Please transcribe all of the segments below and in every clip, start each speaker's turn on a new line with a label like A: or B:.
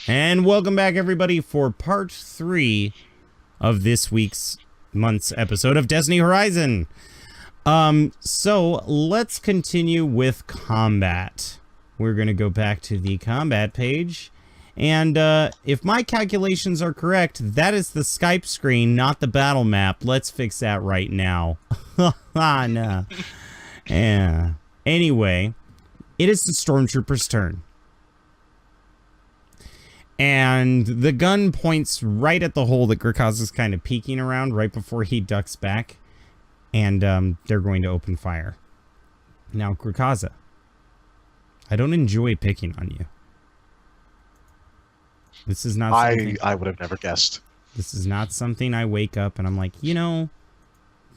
A: And welcome back, everybody, for part 3 of this month's episode of Destiny Horizon. So let's continue with combat. We're going to go back to the combat page. And if my calculations are correct, that is the Skype screen, not the battle map. Let's fix that right now. No. Yeah. Anyway, it is the Stormtrooper's turn. And the gun points right at the hole that Grakazza is kind of peeking around right before he ducks back. And they're going to open fire. Now, Grakazza, I don't enjoy picking on you. This is not something...
B: I would have never guessed.
A: This is not something I wake up and I'm like, you know,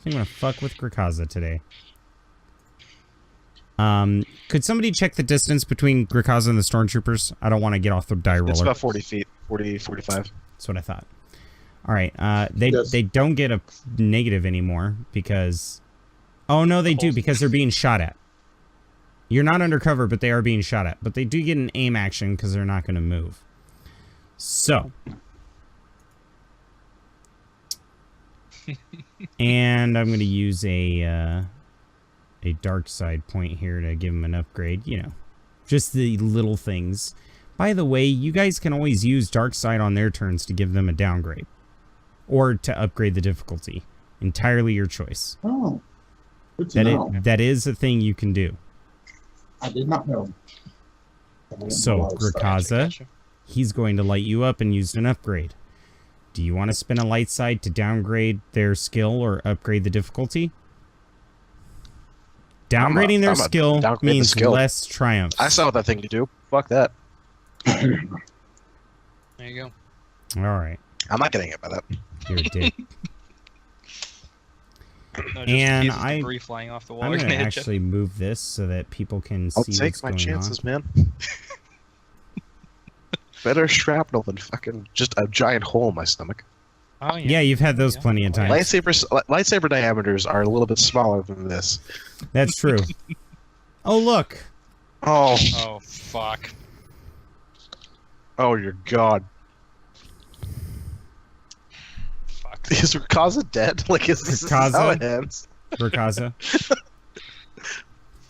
A: I'm going to fuck with Grakazza today. Could somebody check the distance between Grakazza and the Stormtroopers? I don't want to get off the die roller.
B: It's about 40 feet. 40, 45.
A: That's what I thought. Alright, they don't get a negative anymore because... Oh, no, they do because they're being shot at. You're not undercover, but they are being shot at. But they do get an aim action because they're not going to move. So. And I'm going to use a dark side point here to give them an upgrade. You know, just the little things. By the way, you guys can always use dark side on their turns to give them a downgrade. Or to upgrade the difficulty. Entirely your choice.
C: Oh, good to know.
A: That is a thing you can do.
C: I did not know.
A: So, Grakazza, he's going to light you up and use an upgrade. Do you want to spin a light side to downgrade their skill or upgrade the difficulty? Downgrading their skill means less triumph.
B: I saw that thing to do. Fuck that.
D: There you go.
A: Alright.
B: I'm not getting hit by that.
A: You're a dick.
D: No,
A: And
D: debris flying off the wall.
A: I'm going to actually move this so that people can see what's going on.
B: I'll take my chances, man. Better shrapnel than fucking just a giant hole in my stomach.
D: Oh,
A: Yeah, you've had those plenty of times.
B: Lightsaber diameters are a little bit smaller than this.
A: That's true. Oh, look.
B: Oh.
D: Oh, fuck.
B: Oh, your god.
D: Fuck.
B: Is Grakazza dead? Like, is this
A: Grakazza?
B: how it ends?
A: Grakazza.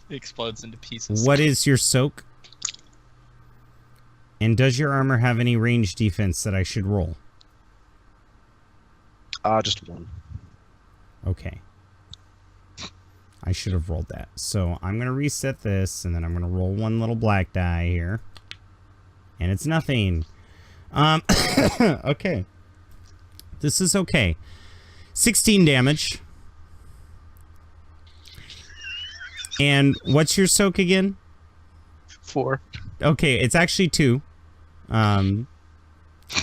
D: It explodes into pieces.
A: What is your soak? And does your armor have any range defense that I should roll?
B: Just one.
A: Okay. I should have rolled that. So I'm going to reset this, and then I'm going to roll one little black die here. And it's nothing. Okay. This is okay. 16 damage. And what's your soak again?
B: 4.
A: Okay, it's actually 2.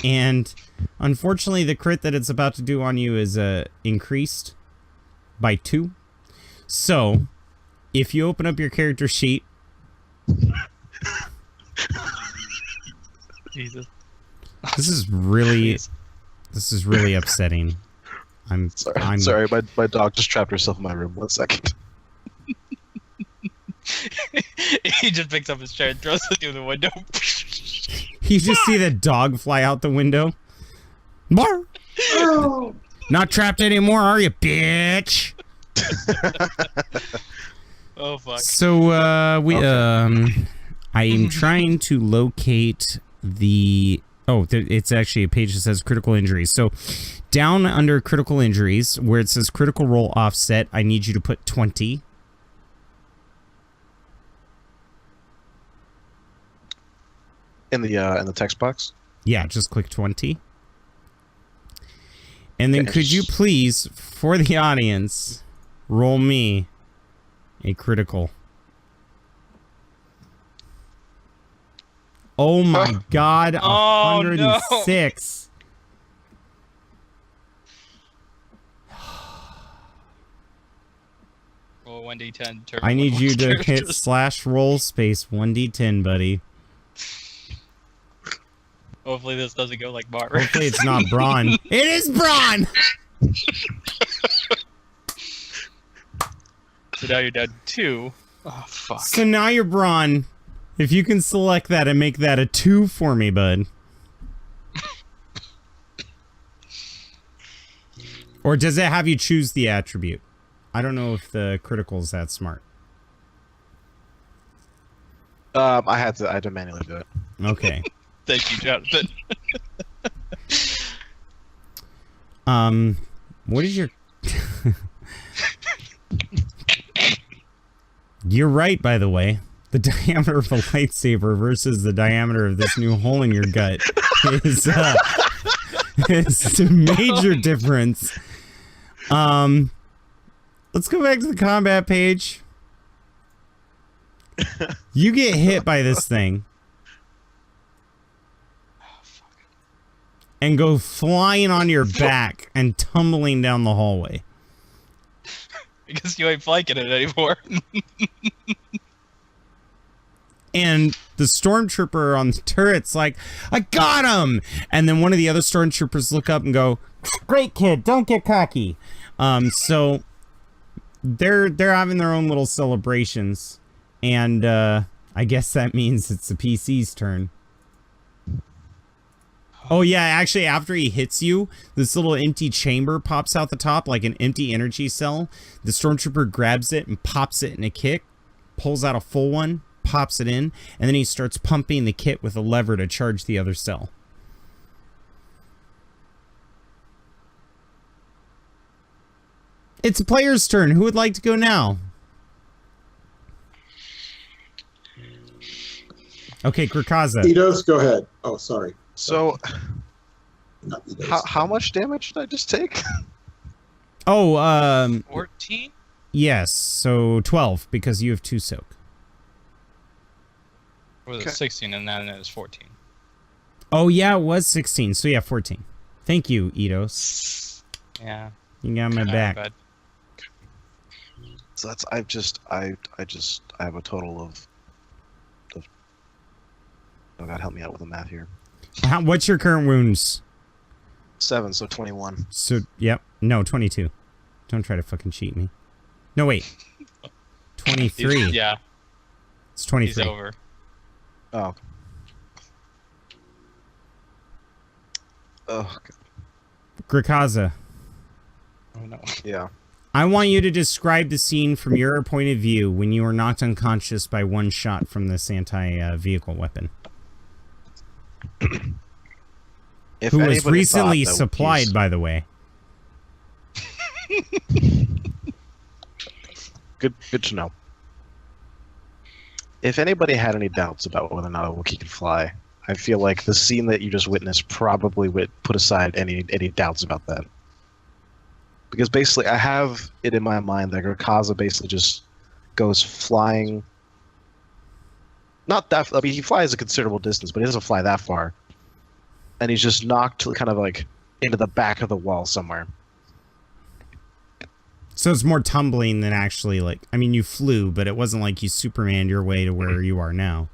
A: And unfortunately, the crit that it's about to do on you is increased by 2. So, if you open up your character sheet,
D: Jesus.
A: this is really upsetting. I'm
B: sorry. My dog just trapped herself in my room. 1 second.
D: He just picks up his chair and throws it through the window.
A: You just see the dog fly out the window. Bar. Not trapped anymore, are you, bitch?
D: Oh fuck.
A: So I am trying to locate the. It's actually a page that says critical injuries. So down under critical injuries, where it says critical roll offset, I need you to put 20.
B: In the text box?
A: Yeah, just click 20. And then could you please, for the audience, roll me a critical? Oh my god, 106.
D: Roll 1d10.
A: I need you to hit /roll space 1d10, buddy.
D: Hopefully this doesn't go like Bart.
A: Hopefully it's not Braun. It is Braun!
D: So now you're down 2. Oh, fuck.
A: So now you're Braun. If you can select that and make that a 2 for me, bud. Or does it have you choose the attribute? I don't know if the critical's that smart.
B: I had to manually do it.
A: Okay.
D: Thank you, Jonathan.
A: What is your... You're right, by the way. The diameter of a lightsaber versus the diameter of this new hole in your gut is it's a major difference. Let's go back to the combat page. You get hit by this thing and go flying on your back and tumbling down the hallway.
D: Because you ain't flanking it anymore.
A: And the stormtrooper on the turret's like, I got him! And then one of the other stormtroopers look up and go, great kid, don't get cocky. So they're having their own little celebrations. And I guess that means it's the PC's turn. Oh yeah, actually after he hits you, this little empty chamber pops out the top like an empty energy cell. The stormtrooper grabs it and pops it in a kick, pulls out a full one, pops it in, and then he starts pumping the kit with a lever to charge the other cell. It's a player's turn. Who would like to go now? Okay, Grakazza.
C: Edos, go ahead. Oh, sorry.
B: So,
C: Not Edos.
B: how much damage did I just take?
A: Oh,
D: 14?
A: yes, so 12, because you have 2 soak.
D: Or was
B: Okay.
D: it 16 and then it was 14?
A: Oh, yeah, it was 16, so yeah, 14. Thank you, Edos.
D: Yeah.
A: You got my back.
D: Bad.
B: So that's I have a total of oh God, help me out with the math here.
A: What's your current wounds?
B: 7, so 21.
A: So, yep. No, 22. Don't try to fucking cheat me. No, wait. 23.
D: Yeah,
A: It's 23.
D: he's over.
B: Oh. Oh, God.
A: Grakazza,
D: Oh no.
B: Yeah.
A: I want you to describe the scene from your point of view when you were knocked unconscious by one shot from this anti-vehicle weapon.
B: If
A: Who was
B: anybody
A: recently
B: thought that
A: supplied,
B: he's-
A: by the way.
B: Good to know. If anybody had any doubts about whether or not a Wookiee could fly, I feel like the scene that you just witnessed probably would put aside any doubts about that. Because basically, I have it in my mind that Grakazza basically just goes flying. Not that. I mean, he flies a considerable distance, but he doesn't fly that far. And he's just knocked kind of like into the back of the wall somewhere.
A: So it's more tumbling than actually, like... I mean, you flew, but it wasn't like you Supermaned your way to where you are now.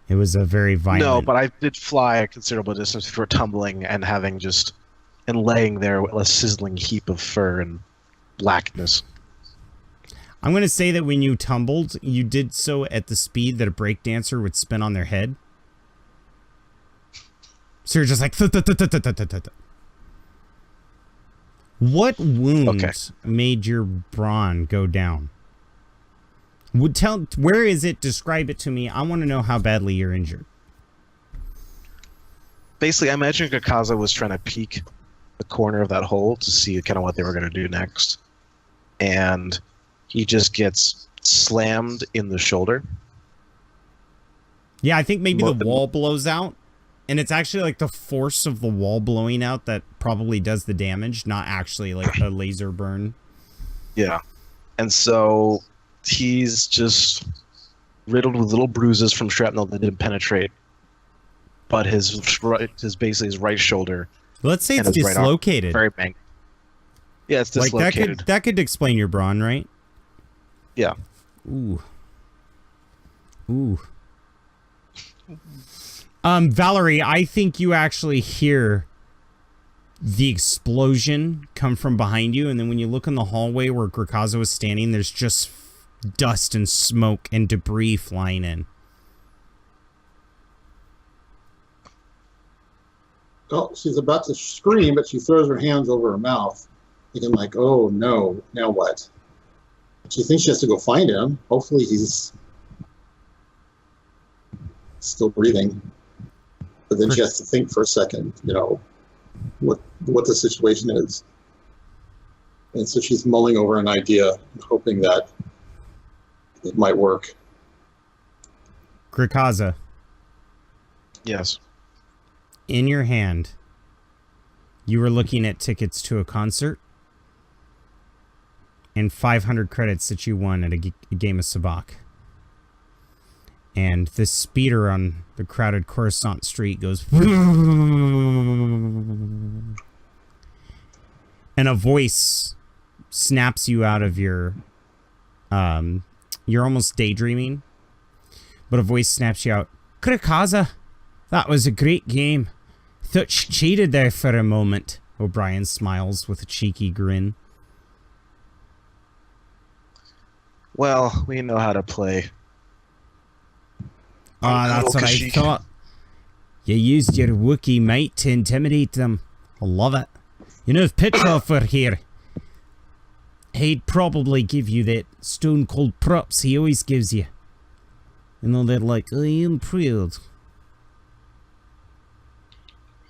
A: It was a very violent...
B: No, but I did fly a considerable distance before tumbling and having just... and laying there with a sizzling heap of fur and blackness.
A: I'm going to say that when you tumbled, you did so at the speed that a breakdancer would spin on their head. So you're just like... What wound made your brawn go down? Where is it? Describe it to me. I want to know how badly you're injured.
B: Basically, I imagine Grakazza was trying to peek the corner of that hole to see kind of what they were going to do next. And he just gets slammed in the shoulder.
A: Yeah, I think maybe the wall blows out. And it's actually like the force of the wall blowing out that probably does the damage, not actually like a laser burn.
B: Yeah. And so he's just riddled with little bruises from shrapnel that didn't penetrate. But basically his right shoulder.
A: Let's say
B: and
A: it's
B: his right arm,
A: dislocated.
B: very bang. Yeah, it's
A: Like
B: dislocated.
A: that could explain your brawn, right?
B: Yeah.
A: Ooh. Ooh. Valery, I think you actually hear the explosion come from behind you, and then when you look in the hallway where Grakazza was standing, there's just dust and smoke and debris flying in.
C: Oh, she's about to scream, but she throws her hands over her mouth thinking like, oh no, now what? She thinks she has to go find him. Hopefully he's still breathing. But then she has to think for a second, what the situation is. And so she's mulling over an idea, hoping that it might work.
A: Grakazza,
B: Yes.
A: in your hand, you were looking at tickets to a concert and 500 credits that you won at a game of sabacc. And the speeder on the crowded Coruscant street goes... And a voice snaps you out of your... you're almost daydreaming. But a voice snaps you out. Grakazza, that was a great game. Thought you cheated there for a moment. O'Brien smiles with a cheeky grin.
B: Well, we know how to play.
A: Ah, that's what I thought. You used your Wookiee might to intimidate them. I love it. You know, if Petrov were here, he'd probably give you that stone cold props he always gives you. They're like, I am proud.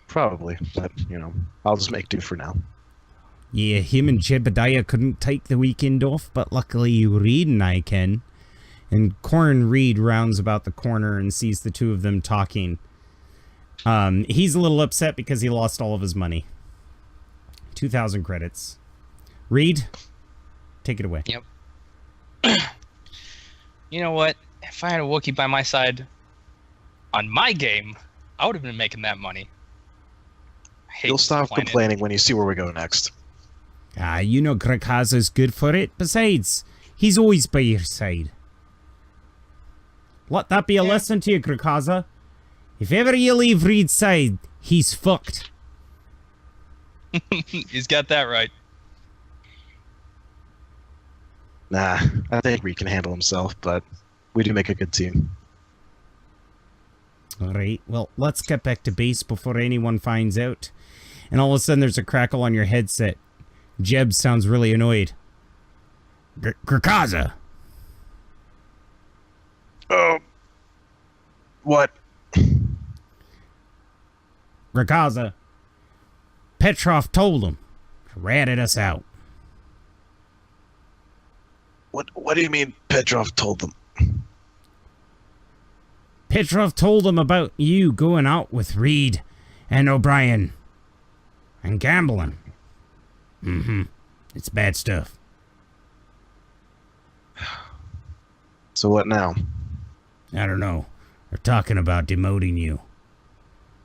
B: Probably, but, I'll just make do for now.
A: Yeah, him and Jebediah couldn't take the weekend off, but luckily Reed and I can. And Corrin Reed rounds about the corner and sees the two of them talking. He's a little upset because he lost all of his money. 2,000 credits. Reed, take it away.
D: Yep. You know what? If I had a Wookiee by my side on my game, I would have been making that money.
B: You'll stop complaining when you see where we go next.
A: You know Grakazza's good for it. Besides, he's always by your side. Let that be a lesson to you, Grakazza. If ever you leave Reed's side, he's fucked.
D: He's got that right.
B: Nah, I think Reed can handle himself, but we do make a good team.
A: Alright, well, let's get back to base before anyone finds out. And all of a sudden there's a crackle on your headset. Jeb sounds really annoyed. Grakazza!
B: Oh. What?
A: Grakazza. Petrov told him. Ratted us out.
B: What do you mean Petrov told them?
A: Petrov told him about you going out with Reed and O'Brien. And gambling. Mm-hmm. It's bad stuff.
B: So what now?
A: I don't know. They're talking about demoting you.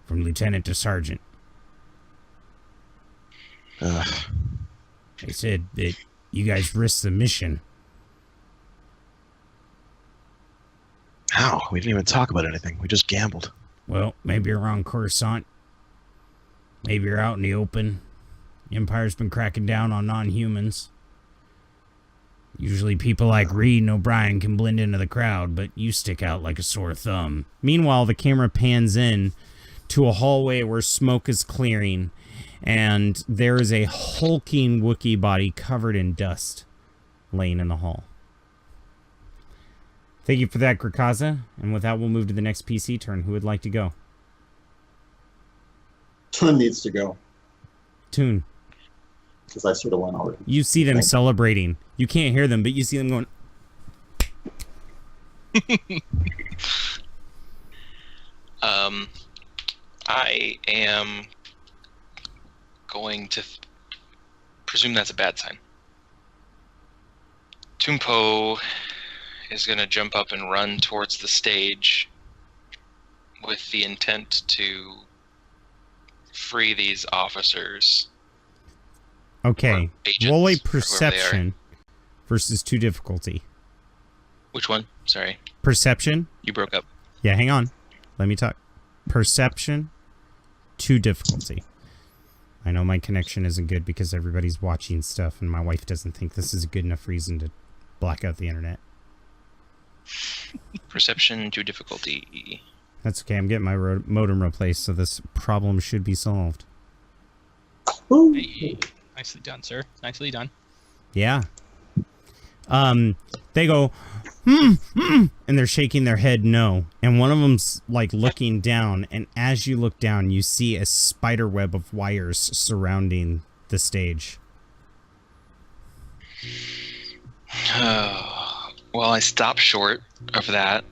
A: From lieutenant to sergeant. They said that you guys risked the mission.
B: How? We didn't even talk about anything. We just gambled.
A: Well, maybe you're on Coruscant. Maybe you're out in the open. The Empire's been cracking down on non-humans. Usually people like Reed and O'Brien can blend into the crowd, but you stick out like a sore thumb. Meanwhile, the camera pans in to a hallway where smoke is clearing, and there is a hulking Wookiee body covered in dust laying in the hall. Thank you for that, Grakazza. And with that, we'll move to the next PC turn. Who would like to go?
C: Tun needs to go,
A: Tune.
C: because I sort of went already.
A: You see them celebrating. You can't hear them, but you see them going...
E: I am going to presume that's a bad sign. Tun Po is going to jump up and run towards the stage with the intent to free these officers.
A: Okay,
E: agents,
A: roll a
E: or whoever they
A: perception versus 2 difficulty.
E: Which one? Sorry.
A: Perception?
E: You broke up.
A: Yeah, hang on. Let me talk. Perception, 2 difficulty. I know my connection isn't good because everybody's watching stuff and my wife doesn't think this is a good enough reason to black out the internet.
E: Perception to difficulty.
A: That's okay, I'm getting my modem replaced, so this problem should be solved.
C: Woo.
E: Hey.
D: Nicely done, sir. Nicely done.
A: Yeah. They go, and they're shaking their head no. And one of them's like looking down, and as you look down, you see a spider web of wires surrounding the stage.
E: Well, I stopped short of that.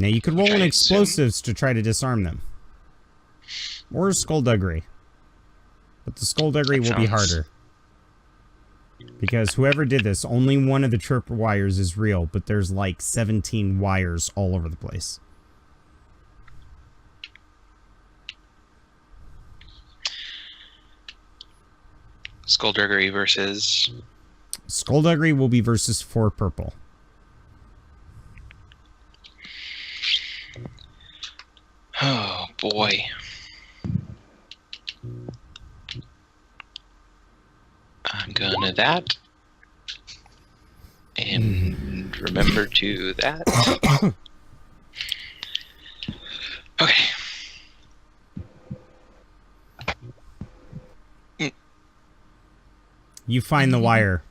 A: Now you could roll
E: Okay,
A: an explosives to try to disarm them. Or skullduggery. But the skullduggery will be harder. Because whoever did this, only one of the trip wires is real, but there's like 17 wires all over the place.
E: Skullduggery versus...
A: Skullduggery will be versus 4 purple.
E: Oh, boy. I'm gonna that. And remember to that. Okay.
A: You find the wire.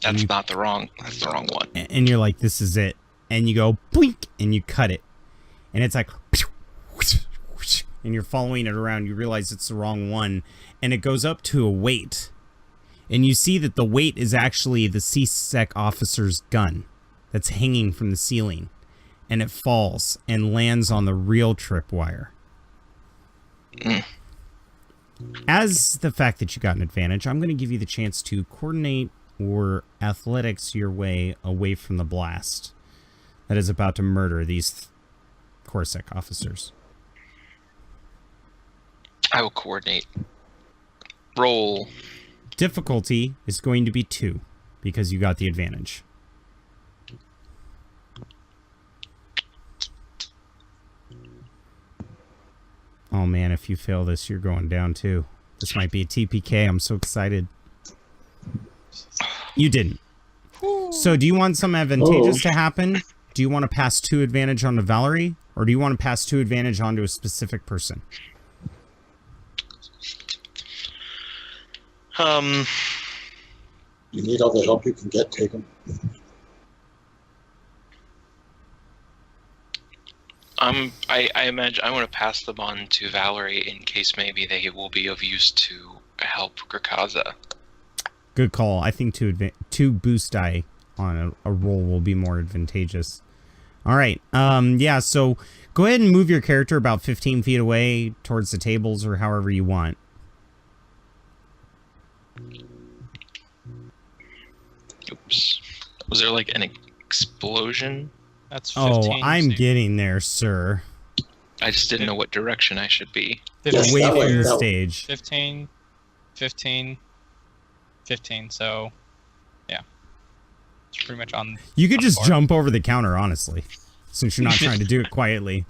E: That's not the wrong. That's the wrong one.
A: And you're like, this is it. And you go, boink, and you cut it. And it's like, and you're following it around. You realize it's the wrong one. And it goes up to a weight. And you see that the weight is actually the C-Sec officer's gun that's hanging from the ceiling. And it falls and lands on the real tripwire. As the fact that you got an advantage, I'm going to give you the chance to coordinate or athletics your way away from the blast that is about to murder these Corsac officers.
E: I will coordinate. Roll.
A: Difficulty is going to be 2 because you got the advantage. Oh man, if you fail this, you're going down too. This might be a TPK. I'm so excited. You didn't. So do you want some advantageous to happen? Do you want to pass 2 advantage on to Valery? Or do you want to pass 2 advantage on to a specific person?
C: You need all the help you can get, take them.
E: I imagine I want to pass them on to Valery in case maybe they will be of use to help Grakazza.
A: Good call. I think 2 boost die on a roll will be more advantageous. All right. Yeah, so go ahead and move your character about 15 feet away towards the tables or however you want.
E: Oops. Was there like an explosion?
D: That's 15.
A: Oh, I'm getting there, sir.
E: I just didn't know what direction I should be.
C: Yes,
A: Away
C: that way,
A: from the
C: that way.
A: stage.
D: 15, 15, 15. So, yeah. It's pretty much on.
A: You could
D: on
A: just
D: board.
A: jump over the counter, honestly, since you're not trying to do it quietly.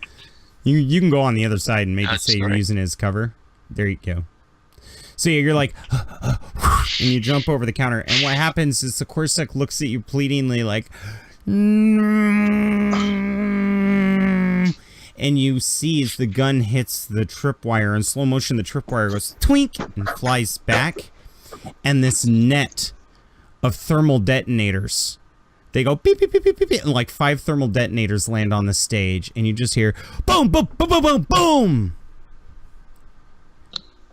A: You can go on the other side and maybe
E: That's
A: say you're
E: right.
A: using it as cover. There you go. So yeah, you're like, and you jump over the counter, and what happens is the Corsac looks at you pleadingly like, and you see as the gun hits the tripwire in slow motion, the tripwire goes twink and flies back, and this net of thermal detonators, they go beep beep beep beep beep, beep, and like 5 thermal detonators land on the stage, and you just hear boom boom boom boom boom boom.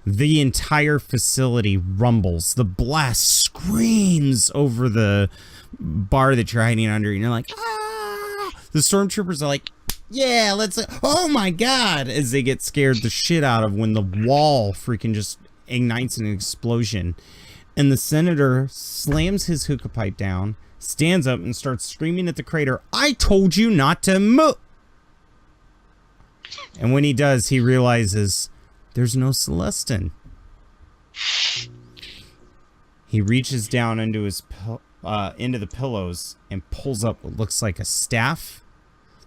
A: The entire facility rumbles. The blast screams over the bar that you're hiding under, and you're like, ah! The stormtroopers are like, yeah, let's, oh my god, as they get scared the shit out of when the wall freaking just ignites an explosion. And the senator slams his hookah pipe down, stands up, and starts screaming at the crater, I told you not to move! And when he does, he realizes there's no Celestin. He reaches down into his into the pillows and pulls up what looks like a staff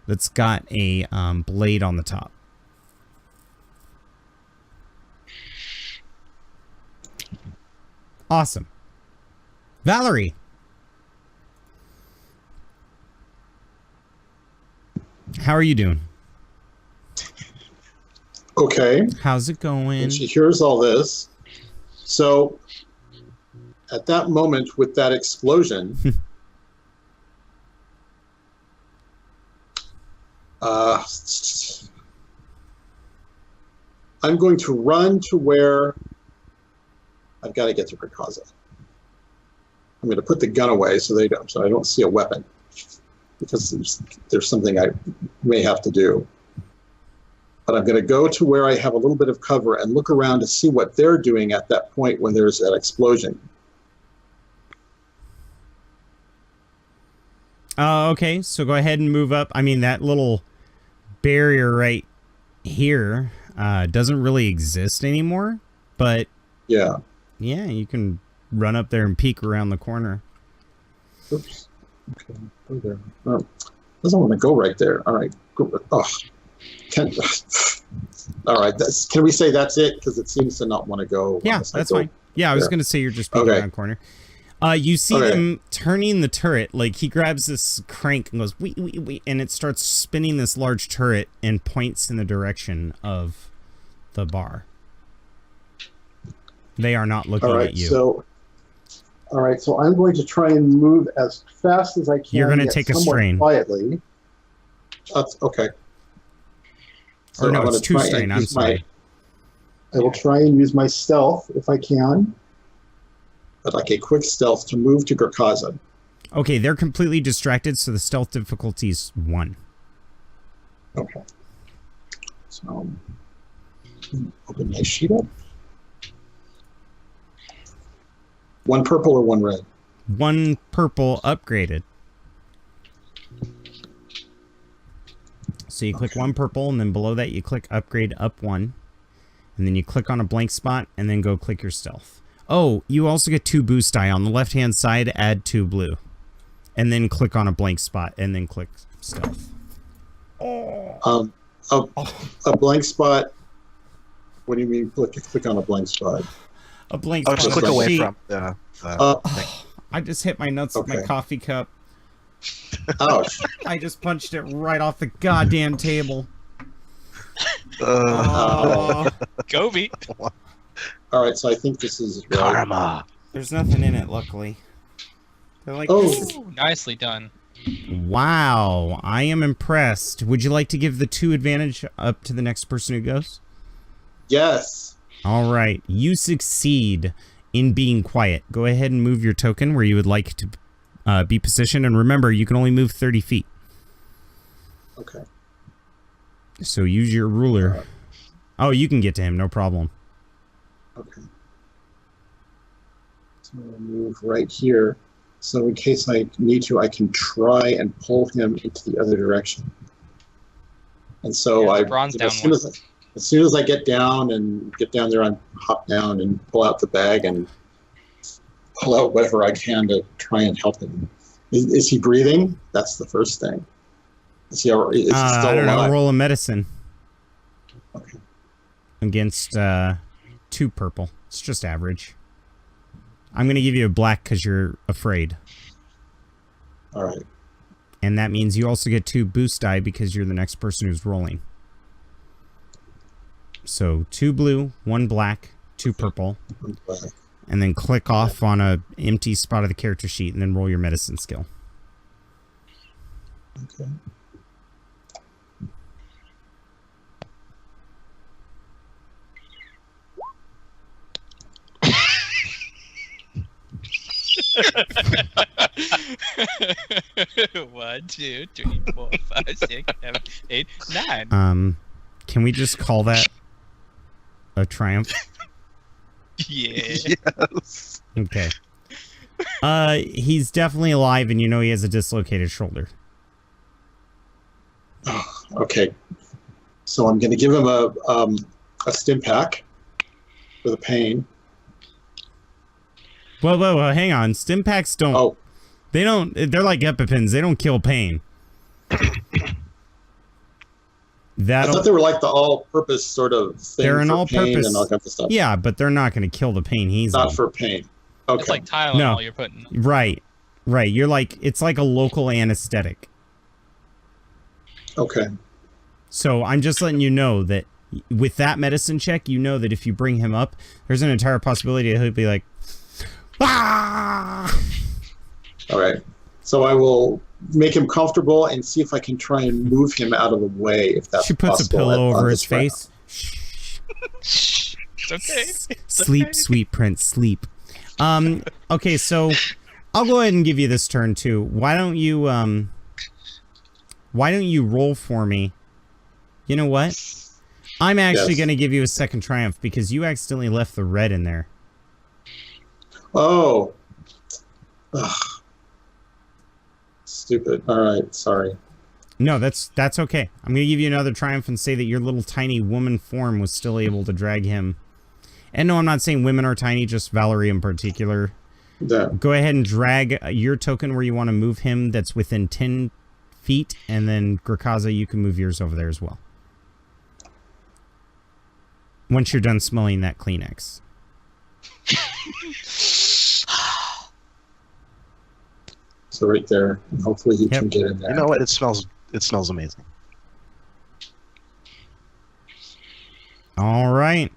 A: that's got a blade on the top. Awesome. Valery. How are you doing?
C: Okay.
A: How's it going?
C: And she hears all this. So at that moment with that explosion, I'm going to run to where I've got to get to Grakazza. I'm going to put the gun away so I don't see a weapon, because there's something I may have to do. But I'm going to go to where I have a little bit of cover and look around to see what they're doing at that point when there's an explosion.
A: Okay, so go ahead and move up. I mean, that little barrier right here doesn't really exist anymore, but
C: yeah,
A: you can run up there and peek around the corner.
C: Oops. Okay, go there. Oh, doesn't want to go right there. All right. Go. Oh. All right. Can we say that's it? Because it seems to not want to go.
A: Yeah, that's fine. Yeah, I was going to say you're just peeking around the corner. You see them turning the turret. Like, he grabs this crank and goes, wee, and it starts spinning this large turret and points in the direction of the bar. They are not looking at you.
C: All right, so I'm going to try and move as fast as I can.
A: You're going to take a strain.
C: Quietly. Okay. So
A: or no, it's 2 strain. I'm sorry.
C: I will try and use my stealth if I can. But like a quick stealth to move to Grakazza.
A: Okay, they're completely distracted, so the stealth difficulty is 1.
C: Okay. So, open my sheet up. 1 purple or 1 red?
A: 1 purple upgraded. So you click 1 purple, and then below that you click upgrade up 1. And then you click on a blank spot, and then go click your stealth. Oh, you also get 2 boost die. On the left-hand side, add 2 blue. And then click on a blank spot, and then click stealth.
C: A blank spot? What do you mean click on a blank spot?
A: A blank spot.
B: Just click away from the
A: I just hit my nuts with my coffee cup.
C: Ouch.
A: I just punched it right off the goddamn table.
D: Gobi.
C: All right, so I think this is right.
B: Karma.
A: There's nothing in it, luckily. They're like,
D: Ooh, nicely done.
A: Wow, I am impressed. Would you like to give the 2 advantage up to the next person who goes?
C: Yes.
A: All right, you succeed in being quiet. Go ahead and move your token where you would like to be positioned, and remember, you can only move 30 feet.
C: Okay.
A: So use your ruler. Oh, you can get to him, no problem.
C: Okay. So I'll move right here. So in case I need to, I can try and pull him into the other direction. And so as soon as I get down there, I hop down and pull out the bag and pull out whatever I can to try and help him. Is he breathing? That's the first thing. Is he still alive?
A: I don't know. Roll a medicine.
C: Okay.
A: Against 2 purple. It's just average. I'm going to give you a black because you're afraid.
C: All right.
A: And that means you also get 2 boost die because you're the next person who's rolling. So 2 blue, 1 black, 2 purple.
C: 1 black.
A: And then click off on a empty spot of the character sheet and then roll your medicine skill.
C: Okay.
D: One, 2, 3, 4, 5, 6, 7, 8, 9.
A: Can we just call that a triumph?
D: Yeah.
B: Yes.
A: Okay. He's definitely alive, and you know he has a dislocated shoulder.
C: Okay. So I'm going to give him a stim pack for the pain.
A: Whoa, hang on. Stim packs don't...
C: Oh.
A: They don't... They're like EpiPens. They don't kill pain.
C: I thought they were like the all-purpose sort of thing.
A: They're an all-purpose...
C: and all kinds of stuff.
A: Yeah, but they're not going to kill the pain he's
C: Not
A: in.
C: for pain. Okay.
D: It's like Tylenol you're putting.
A: Right. You're like... It's like a local anesthetic.
C: Okay.
A: So I'm just letting you know that with that medicine check, you know that if you bring him up, there's an entire possibility that he'll be like, ah!
C: All right. So I will make him comfortable and see if I can try and move him out of the way, if that's
A: She puts
C: possible.
A: a pillow
C: on
A: over
C: this
A: his
C: round.
A: face.
D: It's okay.
A: Sleep, sweet prince, sleep. Okay, so I'll go ahead and give you this turn too. Why don't you roll for me? You know what? I'm actually going to give you a second triumph because you accidentally left the red in there.
C: Oh. Ugh. Stupid. All right, sorry.
A: No, that's okay. I'm going to give you another triumph and say that your little tiny woman form was still able to drag him. And no, I'm not saying women are tiny, just Valery in particular.
C: Yeah.
A: Go ahead and drag your token where you want to move him that's within 10 feet, and then Grakazza, you can move yours over there as well. Once you're done smelling that Kleenex.
C: So right there, and hopefully he can get in there.
B: You know what? It smells amazing.
A: All right.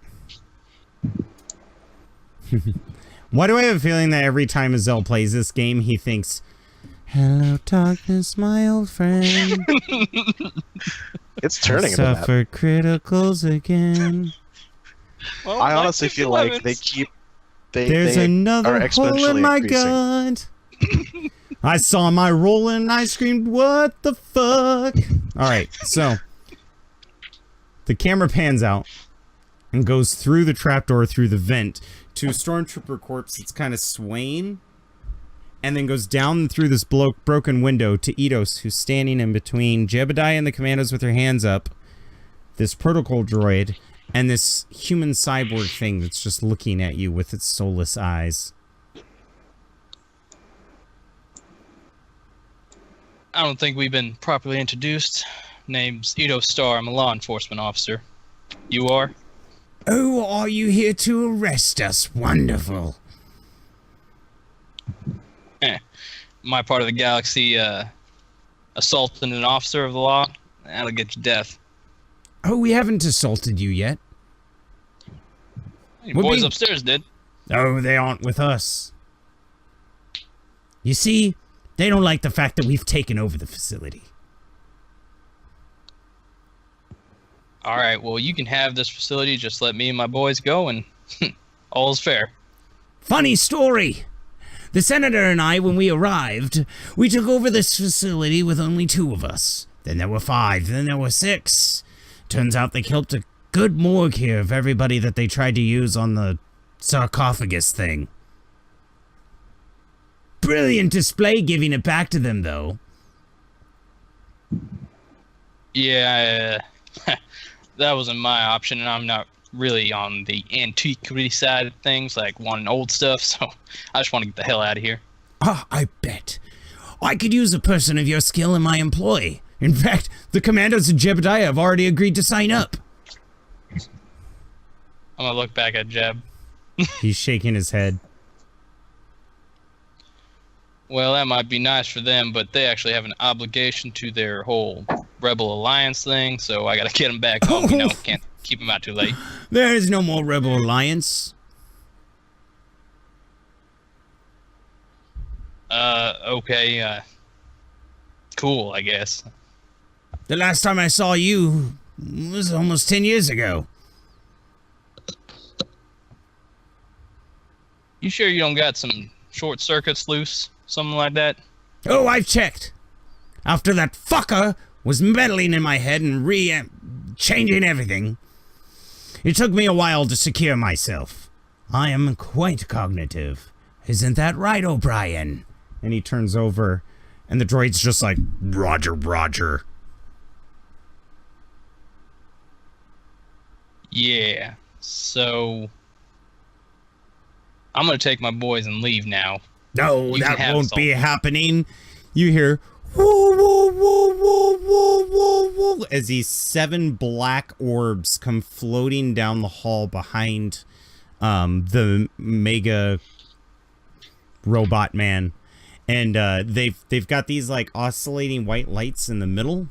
A: Why do I have a feeling that every time Azelle plays this game, he thinks, "Hello, darkness, my old friend."
B: It's turning into that.
A: Suffer criticals again.
D: Well,
B: I honestly feel like
D: 11s.
A: There's
B: they
A: another
B: are
A: hole
B: exponentially
A: in my
B: increasing.
A: gut. I saw my roll and I screamed, "What the fuck?" All right, so the camera pans out and goes through the trapdoor, through the vent, to a stormtrooper corpse that's kind of swaying, and then goes down through this broken window to Edos, who's standing in between Jebediah and the commandos with their hands up, this protocol droid, and this human cyborg thing that's just looking at you with its soulless eyes.
D: I don't think we've been properly introduced. Name's Edos Star. I'm a law enforcement officer. You are?
A: Oh, are you here to arrest us? Wonderful.
D: My part of the galaxy, assaulting an officer of the law, that'll get you death.
A: Oh, we haven't assaulted you yet.
D: Your
A: We're
D: boys
A: being-
D: upstairs did.
A: Oh, they aren't with us. You see, they don't like the fact that we've taken over the facility.
D: All right, well, you can have this facility. Just let me and my boys go, and all's fair.
A: Funny story. The senator and I, when we arrived, we took over this facility with only 2 of us. Then there were 5, then there were 6. Turns out they killed a good morgue here of everybody that they tried to use on the sarcophagus thing. Brilliant display giving it back to them, though.
D: Yeah, that wasn't my option, and I'm not really on the antiquity side of things, like wanting old stuff, so I just want to get the hell out of here.
A: Ah, I bet. I could use a person of your skill in my employ. In fact, the commandos of Jebediah have already agreed to sign up.
D: I'm gonna look back at Jeb.
A: He's shaking his head.
D: Well, that might be nice for them, but they actually have an obligation to their whole Rebel Alliance thing, so I gotta get them back home, can't keep them out too late.
A: There is no more Rebel Alliance.
D: Okay, cool, I guess.
A: The last time I saw you was almost 10 years ago.
D: You sure you don't got some short circuits loose? Something like that?
A: Oh, I've checked. After that fucker was meddling in my head and changing everything, it took me a while to secure myself. I am quite cognitive. Isn't that right, O'Brien? And he turns over, and the droid's just like, Roger, Roger.
D: Yeah, so I'm gonna take my boys and leave now.
A: No,
D: You can
A: that
D: have
A: won't
D: us all.
A: be happening. You hear, whoa, whoa, whoa, whoa, whoa, whoa, whoa, as these 7 black orbs come floating down the hall behind the mega robot man. And they've got these like oscillating white lights in the middle.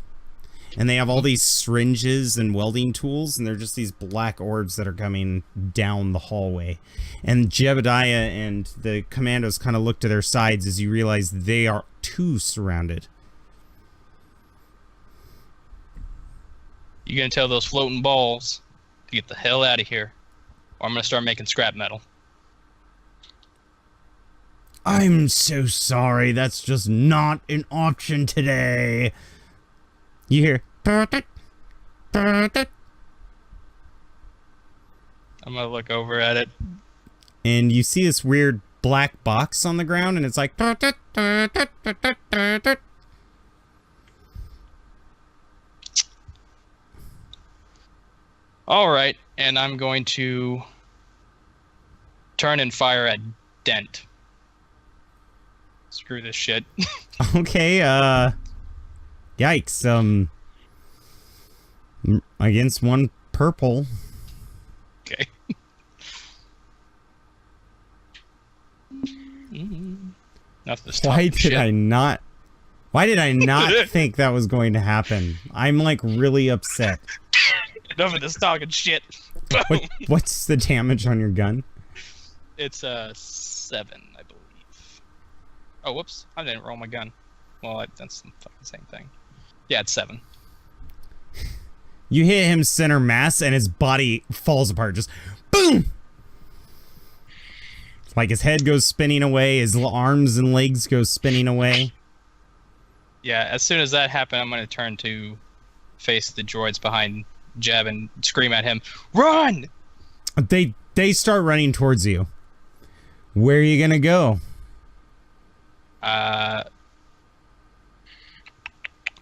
A: And they have all these syringes and welding tools, and they're just these black orbs that are coming down the hallway. And Jebediah and the commandos kind of look to their sides as you realize they are too surrounded.
D: You're gonna tell those floating balls to get the hell out of here, or I'm gonna start making scrap metal.
A: I'm so sorry, that's just not an option today. You hear...
D: I'm gonna look over at it.
A: And you see this weird black box on the ground, and it's like...
D: Alright, and I'm going to turn and fire at Dent. Screw this shit.
A: Okay, yikes, against one purple.
D: Okay. Nothing to
A: Why did I not think that was going to happen? I'm like really upset.
D: Enough of this talking shit.
A: What's the damage on your gun?
D: It's 7, I believe. Oh, whoops! I didn't roll my gun. Well, that's the fucking same thing. Yeah, it's 7.
A: You hit him center mass, and his body falls apart. Just boom. Like his head goes spinning away, his arms and legs go spinning away.
D: Yeah, as soon as that happened, I'm going to turn to face the droids behind Jeb and scream at him, "Run!"
A: They start running towards you. Where are you going to go?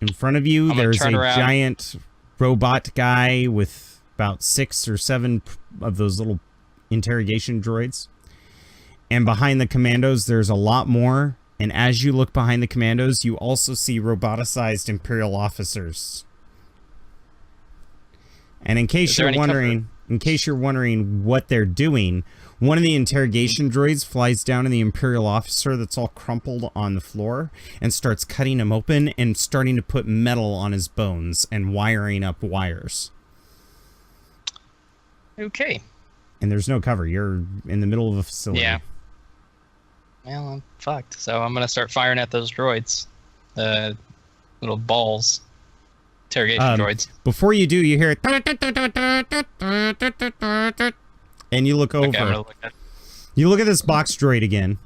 A: In front of you, there's a giant robot guy with about 6 or 7 of those little interrogation droids. And behind the commandos, there's a lot more. And as you look behind the commandos, you also see roboticized Imperial officers. And in case you're wondering what they're doing, one of the interrogation droids flies down to the Imperial officer that's all crumpled on the floor and starts cutting him open and starting to put metal on his bones and wiring up wires.
D: Okay.
A: And there's no cover. You're in the middle of a facility.
D: Yeah. Well, I'm fucked. So I'm going to start firing at those droids. The little balls. Interrogation droids.
A: Before you do, you hear it. And you look over.
D: Okay,
A: you look at this box droid again.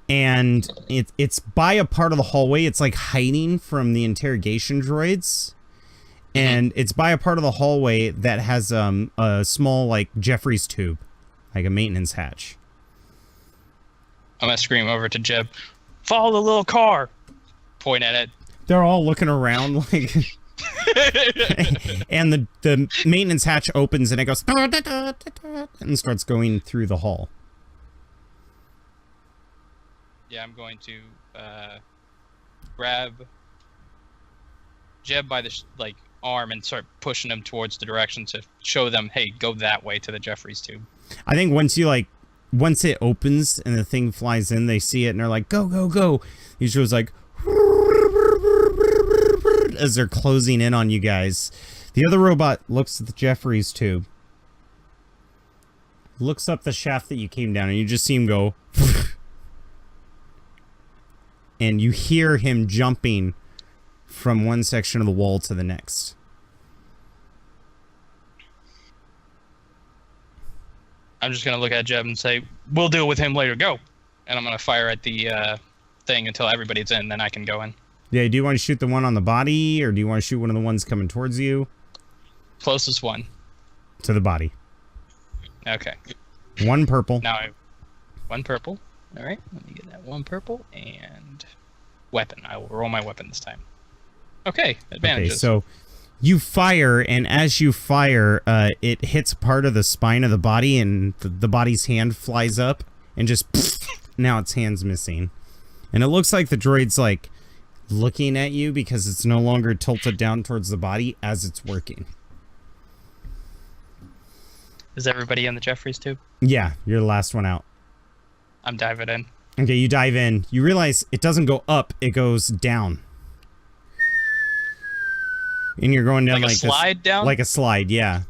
A: And it's by a part of the hallway. It's like hiding from the interrogation droids. And it's by a part of the hallway that has a small, like, Jeffries tube. Like a maintenance hatch.
D: I'm going to scream over to Jeb, "Follow the little car!" Point at it.
A: They're all looking around like... And the maintenance hatch opens and it goes... and starts going through the hall.
D: Yeah, I'm going to grab Jeb by the arm and start pushing him towards the direction to show them, hey, go that way to the Jeffries tube.
A: I think once it opens and the thing flies in, they see it and they're like, go, go, go. These shows like... as they're closing in on you guys. The other robot looks at the Jeffries tube. Looks up the shaft that you came down and you just see him go... and you hear him jumping from one section of the wall to the next.
D: I'm just going to look at Jeb and say, "We'll deal with him later. Go." And I'm going to fire at the thing until everybody's in, then I can go in.
A: Yeah, do you want to shoot the one on the body, or do you want to shoot one of the ones coming towards you?
D: Closest one.
A: To the body.
D: Okay.
A: One purple.
D: Now, one purple. All right, let me get that one purple, and weapon. I will roll my weapon this time. Okay, advantages.
A: Okay, so you fire, and as you fire, it hits part of the spine of the body, and the body's hand flies up, and just... now its hand's missing. And it looks like the droid's, like, looking at you because it's no longer tilted down towards the body as it's working.
D: Is everybody in the Jeffries tube?
A: Yeah, you're the last one out.
D: I'm diving in.
A: Okay, you dive in. You realize it doesn't go up, it goes down. And you're going down
D: like
A: like
D: a slide down?
A: like a slide, yeah.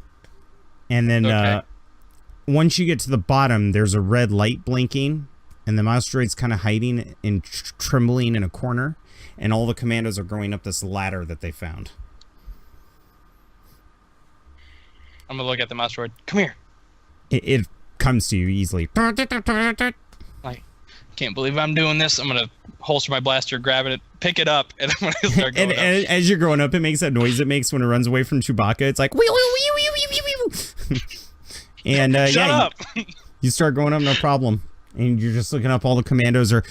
A: And then
D: Okay.
A: once you get to the bottom, there's a red light blinking, and the mouse droid's kind of hiding and trembling in a corner, and all the commandos are going up this ladder that they found.
D: I'm gonna look at the mouse droid. Come here.
A: It comes to you easily.
D: Like, can't believe I'm doing this. I'm gonna holster my blaster, grab it, pick it up, and I'm gonna start going
A: And
D: up.
A: as you're going up, it makes that noise it makes when it runs away from Chewbacca. It's like, wee, wee, wee, wee, wee, wee, wee. And
D: Shut
A: yeah,
D: up!
A: you start going up, no problem. And you're just looking up, all the commandos are,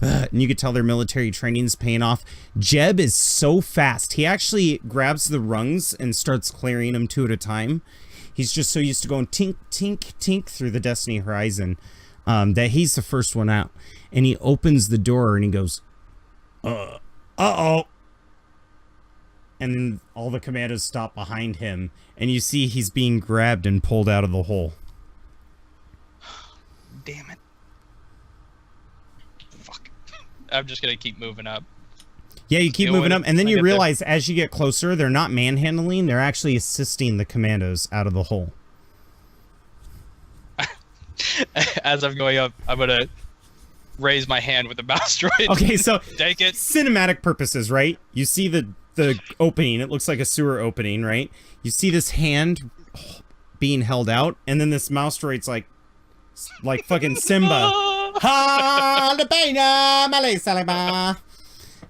A: and you can tell their military training is paying off. Jeb is so fast. He actually grabs the rungs and starts clearing them two at a time. He's just so used to going tink, tink, tink through the Destiny Horizon that he's the first one out. And he opens the door and he goes, uh-oh. And then all the commandos stop behind him, and you see he's being grabbed and pulled out of the hole.
D: Damn it. Fuck. I'm just gonna keep moving up.
A: Yeah, you keep
D: Deal
A: moving
D: with
A: up,
D: it
A: and then
D: when I
A: you
D: get there.
A: realize as you get closer, they're not manhandling, they're actually assisting the commandos out of the hole.
D: As I'm going up, I'm gonna raise my hand with the mouse droid.
A: Okay, so
D: Take it.
A: cinematic purposes, right? You see the opening, it looks like a sewer opening, right? You see this hand being held out, and then this mouse droid's like fucking Simba. Ha, the pena, Malay Salama.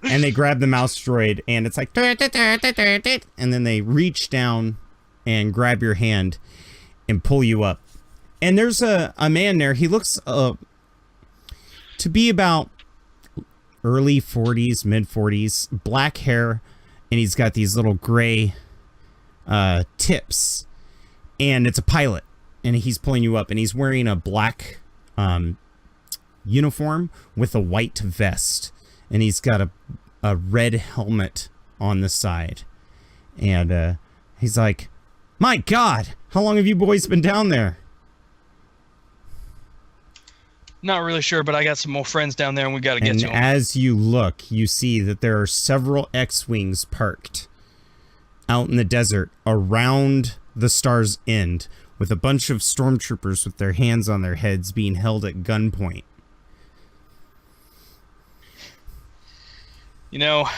A: And they grab the mouse droid, and it's like, and then they reach down and grab your hand and pull you up. And there's a man there. He looks to be about early 40s, mid 40s, black hair, and he's got these little gray tips. And it's a pilot, and he's pulling you up, and he's wearing a black uniform with a white vest, and he's got a red helmet on the side. And he's like, "My God, how long have you boys been down there?"
D: Not really sure, but I got some more friends down there, and we gotta get
A: And
D: to them.
A: as you look, you see that there are several X-Wings parked out in the desert around the star's end, with a bunch of stormtroopers with their hands on their heads being held at gunpoint.
D: You know,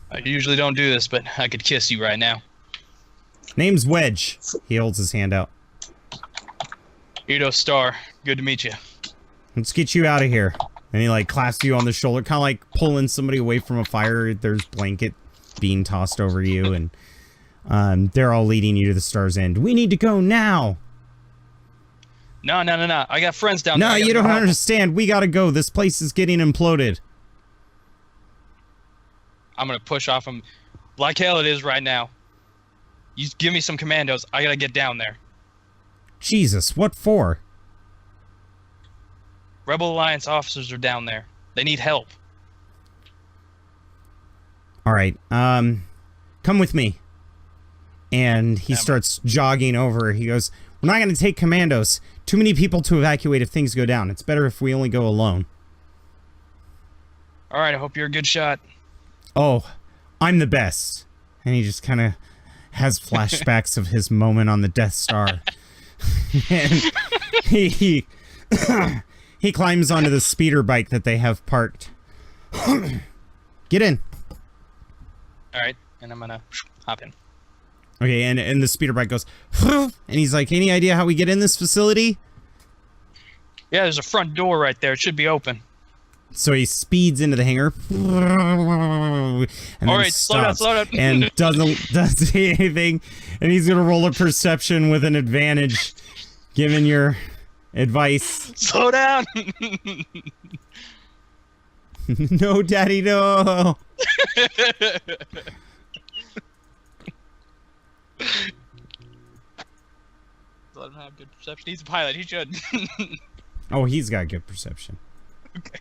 D: I usually don't do this, but I could kiss you right now.
A: Name's Wedge. He holds his hand out.
D: Edos Star, good to meet you.
A: Let's get you out of here. And he like clasps you on the shoulder, kind of like pulling somebody away from a fire. There's blanket being tossed over you, and they're all leading you to the star's end. We need to go now.
D: No. I got friends down there.
A: No,
D: I gotta
A: you don't
D: go help 'em.
A: understand. We gotta go. This place is getting imploded.
D: I'm gonna push off him like hell it is right now. You give me some commandos. I gotta get down there.
A: Jesus, what for?
D: Rebel Alliance officers are down there. They need help.
A: All right, come with me. And he starts jogging over. He goes, "We're not gonna take commandos. Too many people to evacuate if things go down. It's better if we only go alone."
D: All right, I hope you're a good shot.
A: Oh, I'm the best. And he just kind of has flashbacks of his moment on the Death Star. And he climbs onto the speeder bike that they have parked. Get in.
D: All right, and I'm gonna hop in.
A: Okay, and the speeder bike goes, and he's like, "Any idea how we get in this facility?"
D: Yeah, there's a front door right there. It should be open.
A: So he speeds into the hangar, and then
D: All right, slow down,
A: stops
D: slow down.
A: and doesn't anything. And he's gonna roll a perception with an advantage, given your advice.
D: Slow down.
A: No, Daddy, no.
D: Let him have good perception. He's a pilot. He should.
A: Oh, he's got good perception.
D: Okay.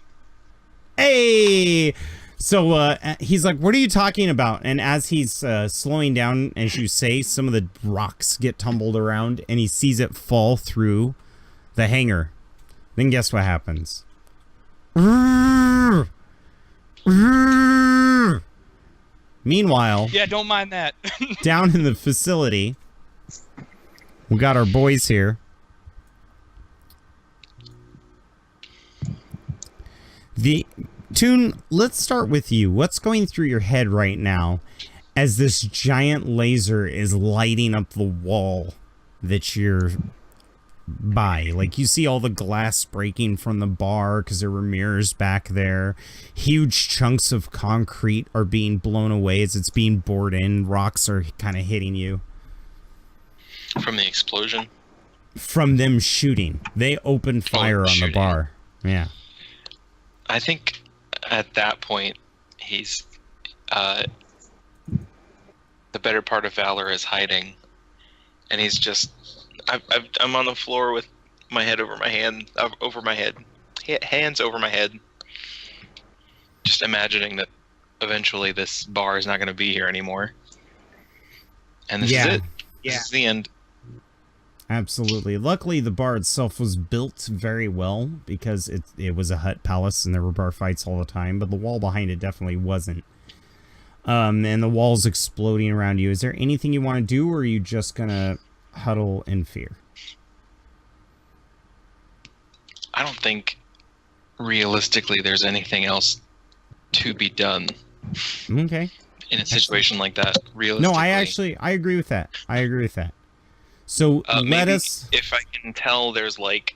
A: Hey! So he's like, "What are you talking about?" And as he's slowing down, as you say, some of the rocks get tumbled around, and he sees it fall through the hangar. Then guess what happens? Meanwhile,
D: Yeah, don't mind that.
A: down in the facility, we got our boys here. Tun, let's start with you. What's going through your head right now as this giant laser is lighting up the wall that you're by? Like, you see all the glass breaking from the bar because there were mirrors back there. Huge chunks of concrete are being blown away as it's being bored in. Rocks are kind of hitting you.
E: From the explosion?
A: From them shooting. They opened fire on the bar. Yeah.
E: I think at that point, he's... the better part of Valor is hiding. And he's just... I'm on the floor with my head over my hand, hands over my head, just imagining that eventually this bar is not going to be here anymore, and this is it.
D: Yeah.
E: This is the end.
A: Absolutely. Luckily, the bar itself was built very well because it was a hut palace and there were bar fights all the time, but the wall behind it definitely wasn't. And the wall's exploding around you. Is there anything you want to do, or are you just gonna huddle in fear?
E: I don't think realistically there's anything else to be done.
A: Okay.
E: In a situation like that, realistically.
A: No, I agree with that. I agree with that. So let us...
E: If I can tell there's like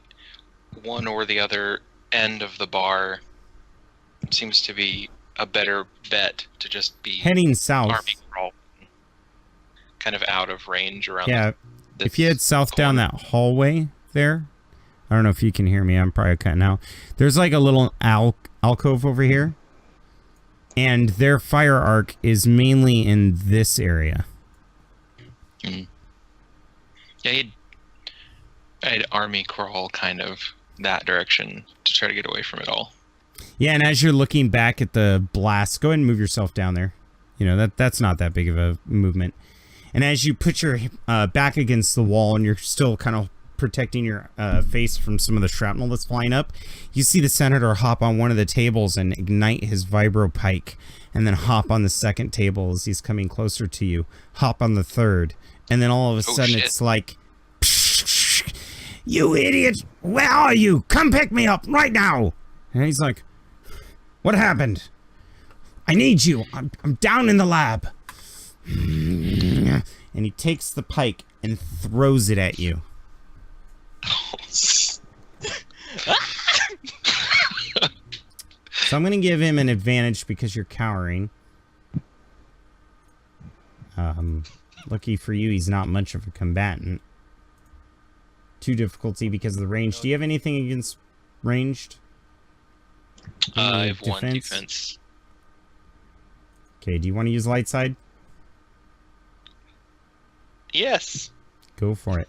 E: one or the other end of the bar, it seems to be a better bet to just be
A: heading south.
E: Army crawl, kind of out of range around.
A: Yeah. If you head south down that hallway there, I don't know if you can hear me. I'm probably cutting out. There's like a little alcove over here. And their fire arc is mainly in this area.
E: Mm. Yeah, I'd army crawl kind of that direction to try to get away from it all.
A: Yeah, and as you're looking back at the blast, go ahead and move yourself down there. You know, that's not that big of a movement. And as you put your back against the wall and you're still kind of protecting your face from some of the shrapnel that's flying up, you see the senator hop on one of the tables and ignite his vibro pike, and then hop on the second table as he's coming closer to you, hop on the third, and then all of a sudden it's like, "You idiot! Where are you? Come pick me up right now!" And he's like, "What happened? I need you. I'm down in the lab." And he takes the pike and throws it at you. So I'm going to give him an advantage because you're cowering. Lucky for you, he's not much of a combatant. 2 difficulty because of the range. Do you have anything against ranged?
E: I have 1 defense.
A: Okay, do you want to use light side?
E: Yes.
A: Go for it.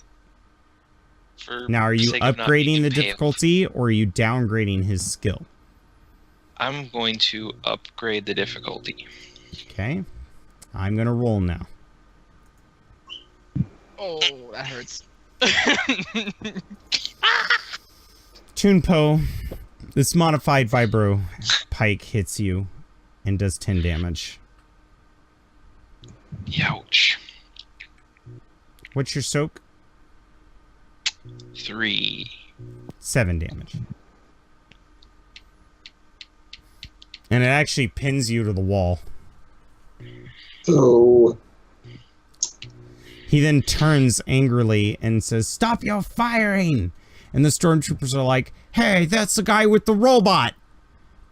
E: For
A: now, are you
E: sake of not
A: upgrading
E: being
A: the
E: impaled.
A: difficulty, or are you downgrading his skill?
E: I'm going to upgrade the difficulty.
A: Okay. I'm going to roll now.
D: Oh, that hurts.
A: Tun Po, this modified vibro pike hits you and does 10 damage.
E: Youch.
A: What's your soak?
E: 3.
A: 7 damage. And it actually pins you to the wall.
C: So,
A: He then turns angrily and says, "Stop your firing!" And the stormtroopers are like, "Hey, that's the guy with the robot!"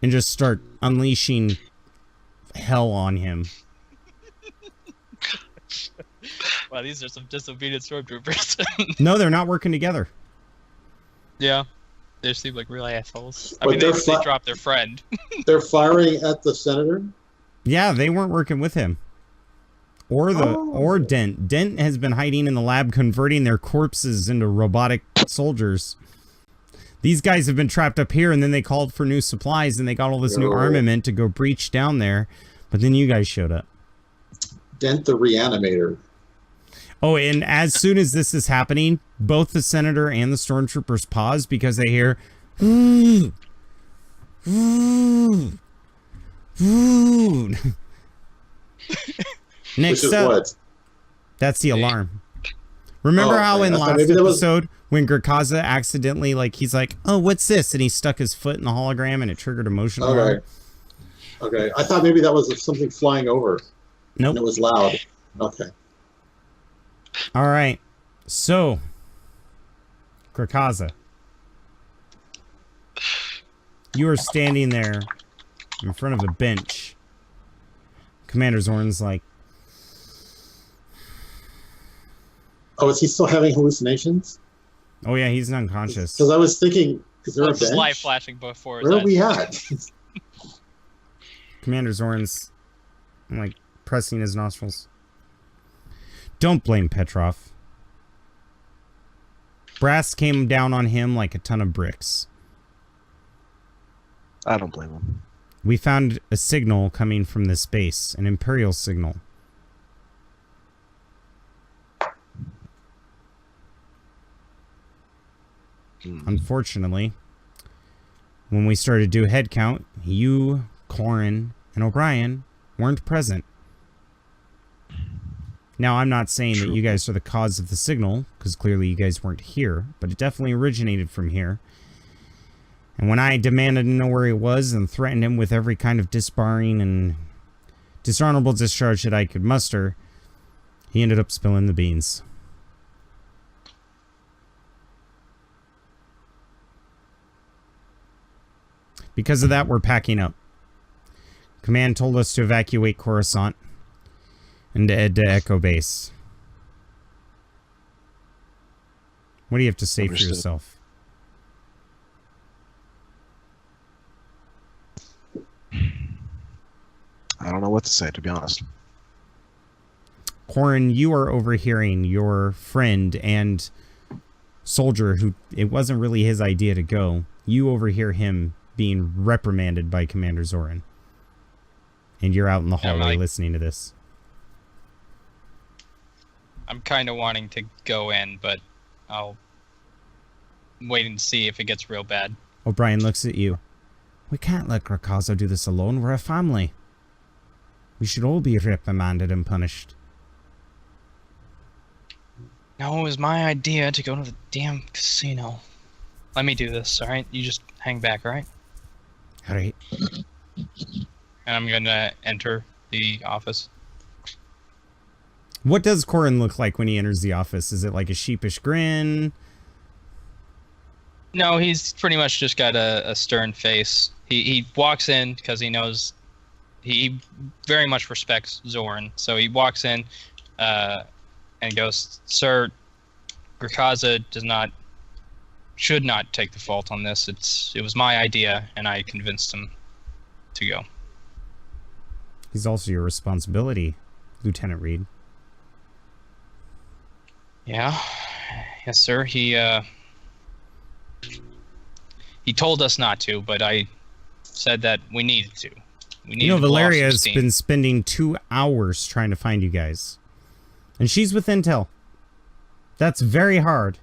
A: And just start unleashing hell on him.
D: Wow, these are some disobedient stormtroopers.
A: No, they're not working together.
D: Yeah. They seem like real assholes. I
C: But
D: mean,
C: they're
D: they dropped their friend.
C: they're firing at the senator?
A: Yeah, they weren't working with him. Or Dent. Dent has been hiding in the lab converting their corpses into robotic soldiers. These guys have been trapped up here, and then they called for new supplies, and they got all this new armament to go breach down there. But then you guys showed up.
C: Dent the reanimator.
A: Oh, and as soon as this is happening, both the senator and the stormtroopers pause because they hear, "Ooh, ooh, ooh." Next
C: Which is
A: up,
C: what?
A: that's the alarm. Remember how
C: okay.
A: in
C: I thought
A: last
C: maybe that was-
A: episode when Grakazza accidentally, like, he's like, oh, what's this? And he stuck his foot in the hologram and it triggered a motion alarm?
C: Okay. I thought maybe that was something flying over.
A: Nope.
C: And it was loud. Okay.
A: All right. So, Grakazza, you are standing there in front of a bench. Commander Zorn's like,
C: Oh, is he still having hallucinations?
A: oh yeah, he's unconscious.
C: Because I was thinking, is there a
D: What's his
C: bench?
D: light flashing before his
C: Where are
D: eyes?
C: we at?
A: Commander Zorn's like pressing his nostrils. Don't blame Petrov. Brass came down on him like a ton of bricks.
B: I don't blame him.
A: We found a signal coming from this base, an Imperial signal. Unfortunately, when we started to do head count, you, Corin, and O'Brien weren't present. Now, I'm not saying that you guys are the cause of the signal, because clearly you guys weren't here, but it definitely originated from here. And when I demanded to know where he was and threatened him with every kind of disbarring and dishonorable discharge that I could muster, he ended up spilling the beans. Because of that, we're packing up. Command told us to evacuate Coruscant and to head to Echo Base. What do you have to say
B: Understood.
A: for yourself?
B: I don't know what to say, to be honest.
A: Corin, you are overhearing your friend and soldier who it wasn't really his idea to go. You overhear him being reprimanded by Commander Zoran. And you're out in the hallway listening to this.
D: I'm kind of wanting to go in, but I'll wait and see if it gets real bad.
A: O'Brien looks at you. We can't let Grakazza do this alone. We're a family. We should all be reprimanded and punished.
D: No, it was my idea to go to the damn casino. Let me do this, alright? You just hang back, alright?
A: Alright.
D: And I'm gonna enter the office.
A: What does Corin look like when he enters the office? Is it like a sheepish grin?
D: No, he's pretty much just got a stern face. He walks in because he knows he very much respects Zorn. So he walks in and goes, "Sir, Grakazza should not take the fault on this. It was my idea, and I convinced him to go."
A: He's also your responsibility, Lieutenant Reed.
D: Yeah, yes, sir. He told us not to, but I said that we needed to. We needed
A: You know,
D: to blow off
A: Valeria
D: some
A: has
D: steam.
A: been spending 2 hours trying to find you guys. And she's with intel. That's very hard.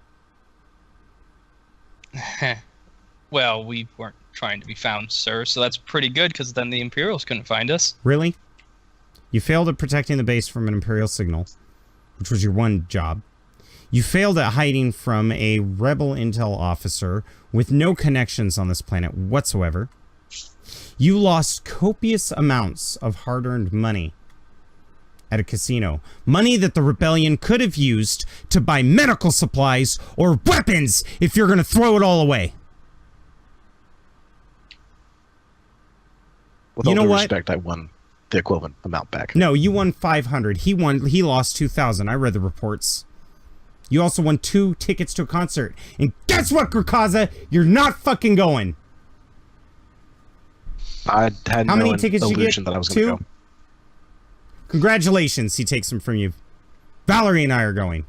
D: Well, we weren't trying to be found, sir, so that's pretty good, because then the Imperials couldn't find us.
A: Really? You failed at protecting the base from an Imperial signal, which was your one job. You failed at hiding from a rebel intel officer with no connections on this planet whatsoever. You lost copious amounts of hard-earned money at a casino. Money that the rebellion could have used to buy medical supplies or weapons if you're going to throw it all away.
B: With
A: You
B: all
A: know
B: due
A: what?
B: respect, I won the equivalent amount back.
A: No, you won 500. He lost 2,000. I read the reports. You also won 2 tickets to a concert. And guess what, Grakazza? You're not fucking going.
B: I had
A: How
B: no
A: many tickets did you
B: illusion
A: get?
B: that I was going
A: 2?
B: to go.
A: Congratulations, he takes them from you. Valerie and I are going.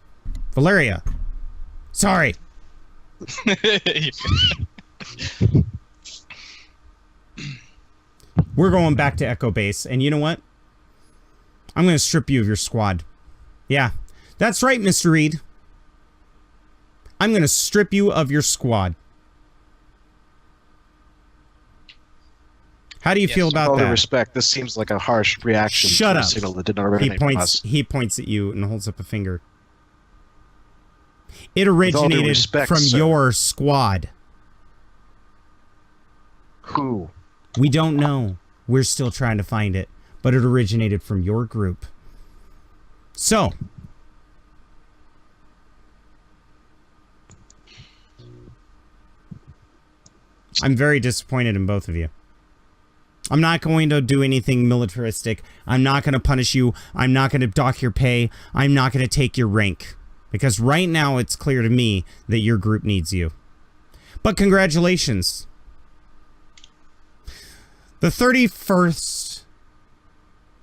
A: Valeria. Sorry. We're going back to Echo Base, and you know what? I'm going to strip you of your squad. Yeah, that's right, Mr. Reed. I'm going to strip you of your squad. How do you
D: Yes.
A: feel
B: With
A: about
B: all due
A: that?
B: respect, this seems like a harsh reaction
A: Shut
B: to
A: up.
B: a signal that did not originate from us.
A: He points at you and holds up a finger. It
B: all due
A: originated
B: respect,
A: from
B: sir.
A: your squad.
B: Who?
A: We don't know. We're still trying to find it, but it originated from your group. So, I'm very disappointed in both of you. I'm not going to do anything militaristic. I'm not going to punish you. I'm not going to dock your pay. I'm not going to take your rank. Because right now it's clear to me that your group needs you. But congratulations. The 31st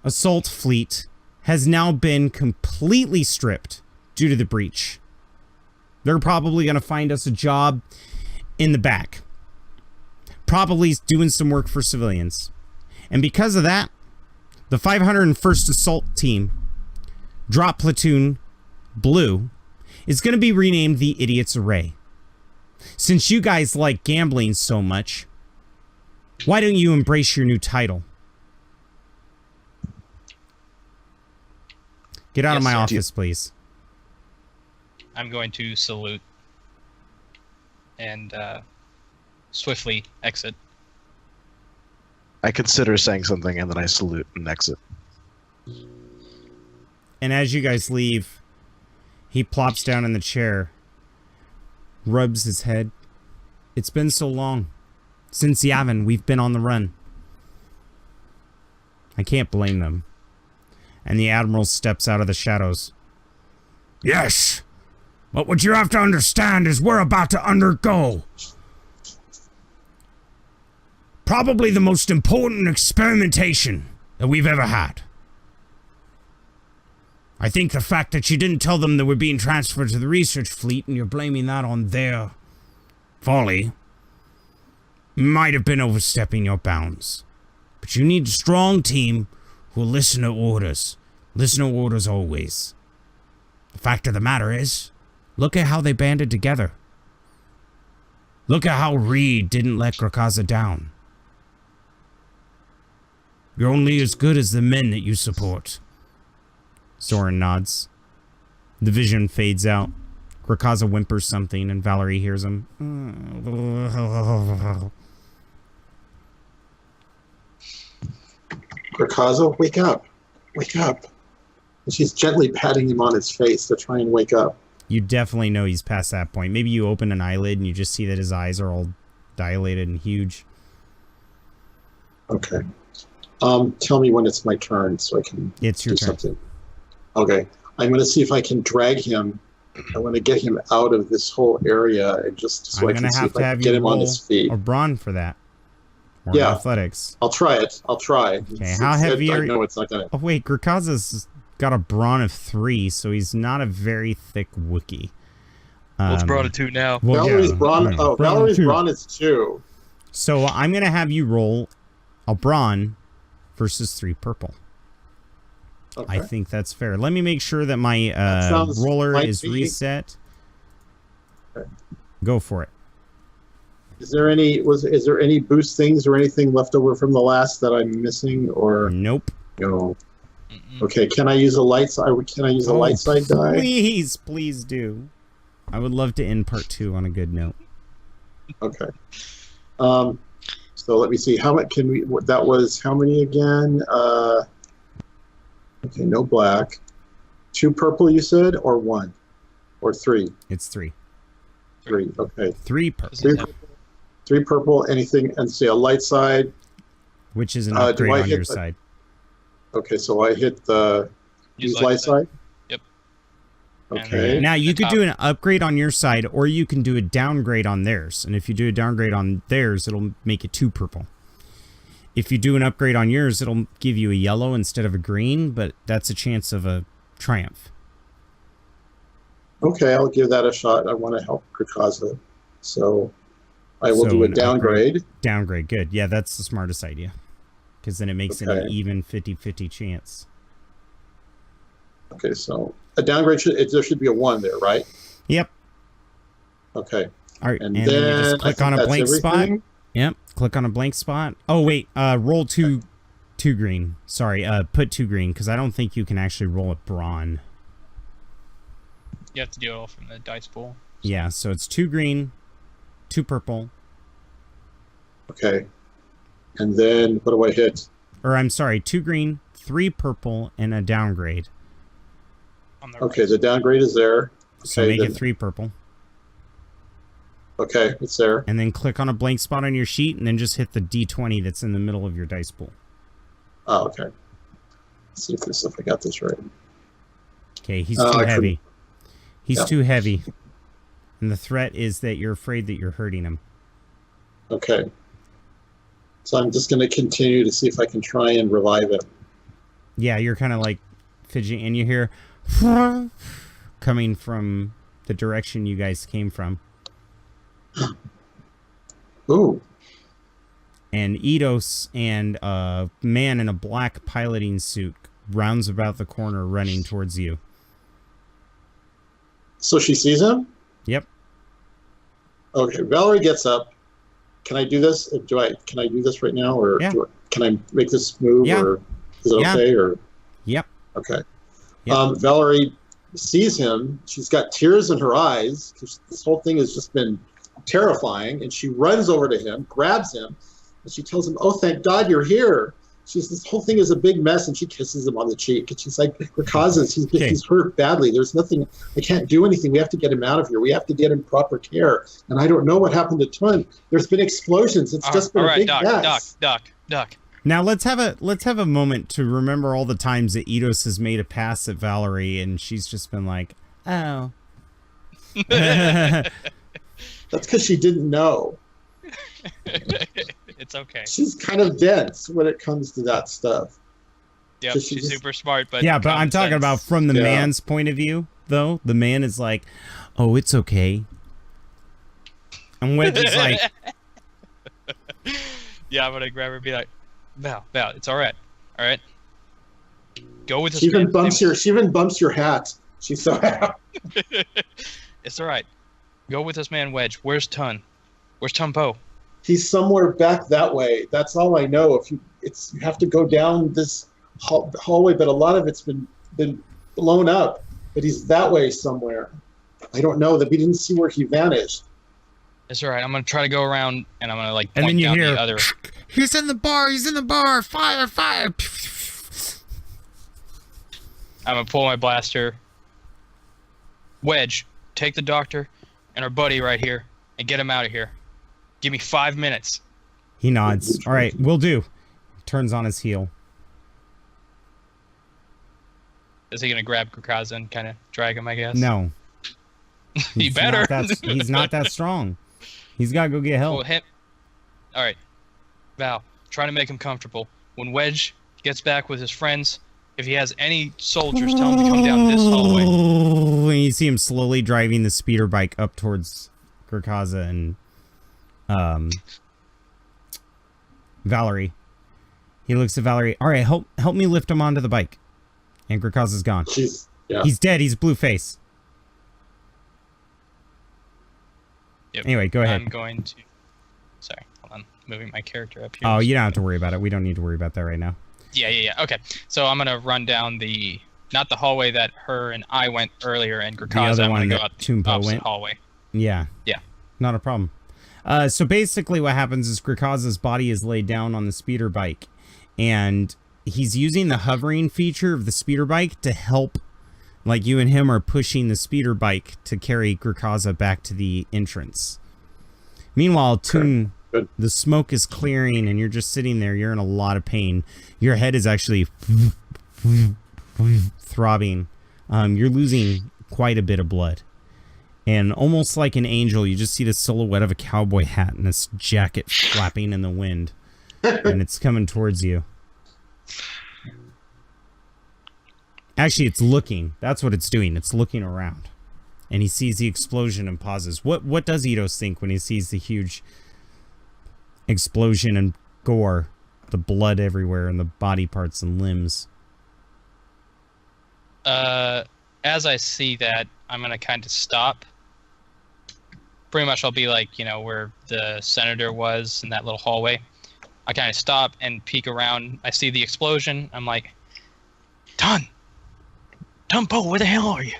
A: Assault Fleet has now been completely stripped due to the breach. They're probably going to find us a job in the back. Probably doing some work for civilians. And because of that, the 501st Assault Team, Drop Platoon Blue, is going to be renamed the Idiot's Array. Since you guys like gambling so much, why don't you embrace your new title? Get out of
D: Yes,
A: my
D: sir.
A: office, please.
D: I'm going to salute and swiftly exit.
B: I consider saying something and then I salute and exit.
A: And as you guys leave, he plops down in the chair, rubs his head. It's been so long. Since Yavin, we've been on the run. I can't blame them. And the Admiral steps out of the shadows. Yes, but what you have to understand is we're about to undergo probably the most important experimentation that we've ever had. I think the fact that you didn't tell them that we're being transferred to the research fleet and you're blaming that on their folly might have been overstepping your bounds. But you need a strong team who will listen to orders. Listen to orders always. The fact of the matter is, look at how they banded together. Look at how Reed didn't let Grakazza down. You're only as good as the men that you support. Soren nods. The vision fades out. Grakazza whimpers something and Valery hears him.
C: Grakazza, wake up. Wake up. And she's gently patting him on his face to try and wake up.
A: You definitely know he's past that point. Maybe you open an eyelid and you just see that his eyes are all dilated and huge.
C: Okay. Tell me when it's my turn so I can
A: It's your
C: do
A: turn.
C: something. Okay. I'm going to see if I can drag him. I want to get him out of this whole area and just so I
A: I'm
C: can
A: going to
C: see
A: have
C: if
A: to
C: I can
A: have
C: get
A: you
C: him on
A: roll
C: his feet.
A: a brawn for that. Or
C: Yeah.
A: athletics.
C: I'll try it. I'll try.
A: Okay, how heavy
C: I
A: are-
C: know it's not going to.
A: Oh wait, Grakazza's got a brawn of 3, so he's not a very thick Wookiee.
D: Let's brawn it 2 now.
A: Well,
C: Valerie's
A: yeah,
C: brawn.
A: yeah,
C: Oh,
A: brawn
C: Valerie's
A: 2.
C: brawn is 2.
A: So I'm going to have you roll a brawn versus 3 purple.
C: Okay.
A: I think that's fair. Let me make sure that my
C: sounds
A: roller
C: like
A: is
C: me.
A: reset.
C: Okay.
A: Go for it.
C: Is there any boost things or anything left over from the last that I'm missing or
A: Nope.
C: no?
D: Mm-mm.
C: Okay, can I use a light side? Can I use a light side die?
A: Please do. I would love to end part 2 on a good note.
C: Okay. So let me see. How much can we? That was how many again? Okay, no black. 2 purple, you said, or 1, or 3?
A: It's 3.
C: 3. Okay.
A: 3 purple,
C: Three, 3 purple. Anything? And say a light side.
A: which is an
C: do
A: upgrade
C: I
A: on
C: hit
A: your
C: the-
A: side.
C: Okay, so I hit the use light side.
D: Yep.
C: Okay.
D: And
A: Now, you
D: the
A: could
D: top.
A: do an upgrade on your side, or you can do a downgrade on theirs. And if you do a downgrade on theirs, it'll make it 2 purple. If you do an upgrade on yours, it'll give you a yellow instead of a green, but that's a chance of a triumph.
C: Okay, I'll give that a shot. I want to help Grakazza, so I will
A: So
C: do a
A: an
C: downgrade.
A: Downgrade, good. Yeah, that's the smartest idea. Because then it makes it an
C: Okay.
A: even 50-50 chance.
C: Okay, so a downgrade there should be a 1 there, right?
A: Yep.
C: Okay,
A: All right, and
C: and
A: then you
C: then
A: just
C: I
A: click
C: think
A: on a
C: that's
A: blank spot.
C: everything.
A: Yep. click on a blank spot. Oh, wait. Roll two green. Sorry, put 2 green, because I don't think you can actually roll a brawn.
D: You have to do it all from the dice pool.
A: Yeah, so it's 2 green, 2 purple.
C: Okay. And then what do I hit?
A: Or I'm sorry, 2 green, 3 purple, and a downgrade.
D: On the
C: Okay,
D: right.
C: the downgrade is there.
A: So
C: Okay,
A: make
C: then,
A: it 3 purple.
C: okay, it's there.
A: And then click on a blank spot on your sheet, and then just hit the D20 that's in the middle of your dice pool.
C: Oh, okay. Let's see if I got this right.
A: Okay, he's
C: I
A: too
C: couldn't-
A: heavy. He's
C: Yeah.
A: too heavy. And the threat is that you're afraid that you're hurting him.
C: Okay. So I'm just going to continue to see if I can try and revive him.
A: Yeah, you're kind of like fidgeting, and you hear coming from the direction you guys came from.
C: Ooh.
A: And Edos and a man in a black piloting suit rounds about the corner running towards you.
C: So she sees him?
A: Yep.
C: Okay, Valerie gets up. Can I do this? Can I do this right now, or
A: Yeah.
C: can I make this move,
A: Yeah.
C: or is it
A: Yeah.
C: okay? Or
A: Yep.
C: okay.
A: Yep.
C: Valerie sees him. She's got tears in her eyes because this whole thing has just been terrifying, and she runs over to him, grabs him, and she tells him, "Oh, thank God you're here." This whole thing is a big mess, and she kisses him on the cheek, and she's like, "Grakazza, he's hurt badly. There's nothing. I can't do anything. We have to get him out of here. We have to get him proper care. And I don't know what happened to Tun. There's been explosions. It's just been
D: all
C: a
D: right,
C: big
D: Doc,
C: mess."
D: Doc.
A: Now let's have a moment to remember all the times that Edos has made a pass at Valerie, and she's just been like, "Oh."
C: That's because she didn't know.
D: It's okay.
C: She's kind of dense when it comes to that stuff.
D: Yep,
C: So she
D: she's
C: just-
D: super smart, but
A: Yeah, but I'm
D: common
A: talking
D: sense.
A: about from the
C: Yeah.
A: man's point of view, though. The man is like, "Oh, it's okay." And Wedge is like,
D: Yeah, I'm gonna grab her and be like, Val, it's all right. Go with this
C: She even
D: man.
C: bumps your hat. She's so happy.
D: It's all right. Go with this man, Wedge. Where's Tun? Where's Tun Po?
C: He's somewhere back that way. That's all I know. You have to go down this hallway, but a lot of it's been blown up. But he's that way somewhere. I don't know that we didn't see where he vanished.
D: It's all right. I'm gonna try to go around, and I'm gonna like
A: and
D: point
A: then you
D: down
A: hear,
D: the other.
A: "He's in the bar, fire, fire."
D: I'm gonna pull my blaster. Wedge, take the doctor and our buddy right here, and get him out of here. Give me 5 minutes.
A: He nods. "All right, will do." Turns on his heel.
D: Is he gonna grab Grakazza and kind of drag him? I guess.
A: No.
D: He
A: He's
D: better.
A: He's not that strong. He's got to go get help.
D: Well, him. All right, Val, try to make him comfortable. When Wedge gets back with his friends, if he has any soldiers, tell him to come down this hallway.
A: And you see him slowly driving the speeder bike up towards Grakazza and Valerie. He looks at Valerie. "All right, help me lift him onto the bike." And Grakazza's gone.
C: Yeah.
A: He's dead. He's blue face.
D: Yep.
A: Anyway, go ahead.
D: I'm going to. Sorry, hold on. Moving my character up here.
A: Oh, you don't have to worry about it. We don't need to worry about that right now.
D: Yeah. Okay, so I'm gonna run down not the hallway that her and I went earlier, and Grakazza.
A: other
D: I'm
A: one
D: gonna go
A: that
D: out the
A: Tun Po
D: opposite
A: went?
D: hallway.
A: Yeah.
D: Yeah.
A: Not a problem. So basically what happens is Grakazza's body is laid down on the speeder bike, and he's using the hovering feature of the speeder bike to help, like you and him are pushing the speeder bike to carry Grakazza back to the entrance. Meanwhile, Tun,
C: Good.
A: the smoke is clearing and you're just sitting there. You're in a lot of pain. Your head is actually throbbing. You're losing quite a bit of blood. And almost like an angel, you just see the silhouette of a cowboy hat and this jacket flapping in the wind. And it's coming towards you. Actually, it's looking. That's what it's doing. It's looking around. And he sees the explosion and pauses. What does Edos think when he sees the huge explosion and gore, the blood everywhere and the body parts and limbs?
D: As I see that, I'm gonna kind of stop, pretty much I'll be like, where the senator was in that little hallway. I kind of stop and peek around. I see the explosion. I'm like, Tun Po, where the hell are you?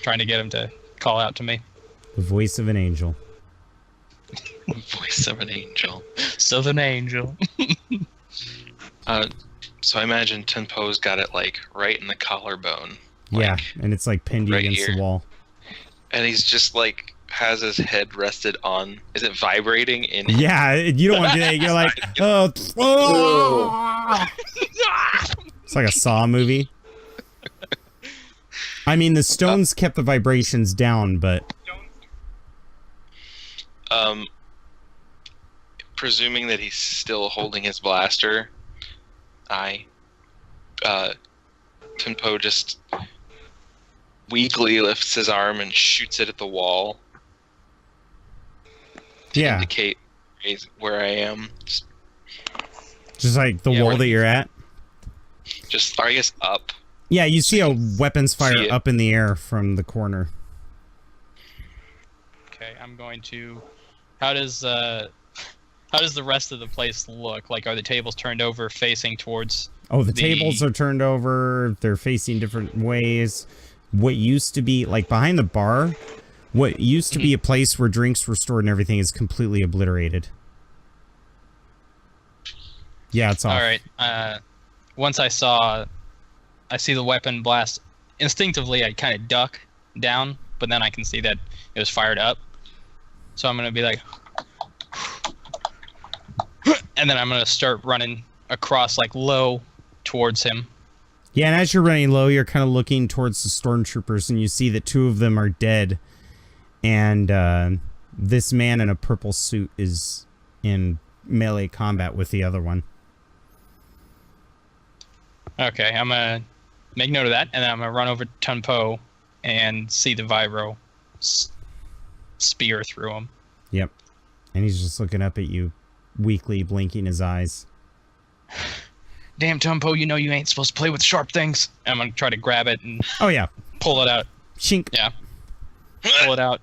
D: Trying to get him to call out to me.
A: The voice of an angel.
E: Voice of an angel.
D: Of an angel.
E: So I imagine Tun Po's got it like right in the collarbone.
A: Yeah, and it's like pinned
E: right
A: against
E: here.
A: the wall.
E: And he's just like has his head rested on. Is it vibrating in?
A: Yeah, you don't want to do that. You're like, oh. It's like a Saw movie. I mean, the stones kept the vibrations down, but
E: Presuming that he's still holding his blaster, Tun Po just weakly lifts his arm and shoots it at the wall to
A: yeah,
E: indicate where I am.
A: just like the wall that you're at.
E: Just, or I guess up.
A: Yeah, you see a weapons fire
E: it.
A: up in the air from the corner.
D: Okay, I'm going to. How does the rest of the place look? Like, are the tables turned over, facing towards?
A: Oh, the tables are turned over. They're facing different ways. What used to be, like, behind the bar, what used to be a place where drinks were stored and everything is completely obliterated. Yeah, it's off.
D: All right. Once I see the weapon blast. Instinctively, I kind of duck down, but then I can see that it was fired up. So I'm going to be like... and then I'm going to start running across, like, low towards him.
A: Yeah, and as you're running low, you're kind of looking towards the stormtroopers, and you see that 2 of them are dead. And this man in a purple suit is in melee combat with the other one.
D: Okay, I'm going to make note of that, and then I'm going to run over to Tun Po and see the vibro spear through him.
A: Yep. And he's just looking up at you, weakly blinking his eyes.
D: Damn, Tun Po, you know you ain't supposed to play with sharp things. And I'm going to try to grab it and
A: Oh, yeah.
D: pull it out.
A: Shink.
D: Yeah. Pull it out.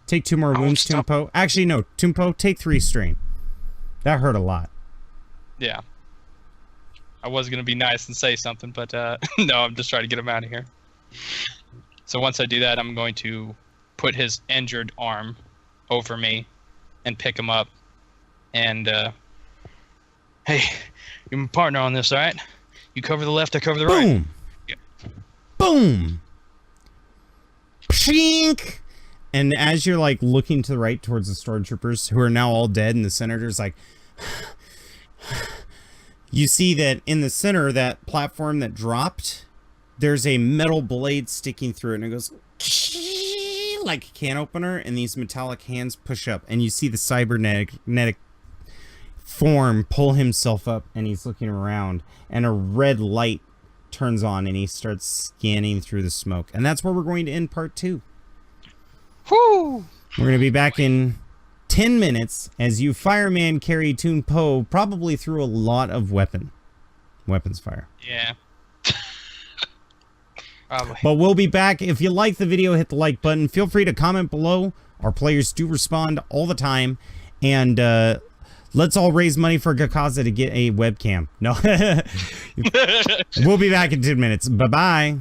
A: Take 2 more wounds, Tun Po. Actually, no. Tun Po, take 3 strain. That hurt a lot.
D: Yeah. I was going to be nice and say something, but no, I'm just trying to get him out of here. So once I do that, I'm going to put his injured arm over me and pick him up. And, hey, you're my partner on this, all right? You cover the left, I cover the right.
A: Boom!
D: Yeah.
A: Boom! Pshink! And as you're, like, looking to the right towards the stormtroopers, who are now all dead, and the senator's like... You see that in the center, that platform that dropped, there's a metal blade sticking through it, and it goes like a can opener, and these metallic hands push up, and you see the cybernetic form pull himself up, and he's looking around, and a red light turns on, and he starts scanning through the smoke. And that's where we're going to end part 2.
D: Woo!
A: We're going to be back in 10 minutes as you fireman carry Tun Po probably through a lot of weapons fire.
D: Yeah. Probably.
A: But we'll be back. If you like the video, hit the like button. Feel free to comment below. Our players do respond all the time. And let's all raise money for Grakazza to get a webcam. No. We'll be back in 10 minutes. Bye-bye.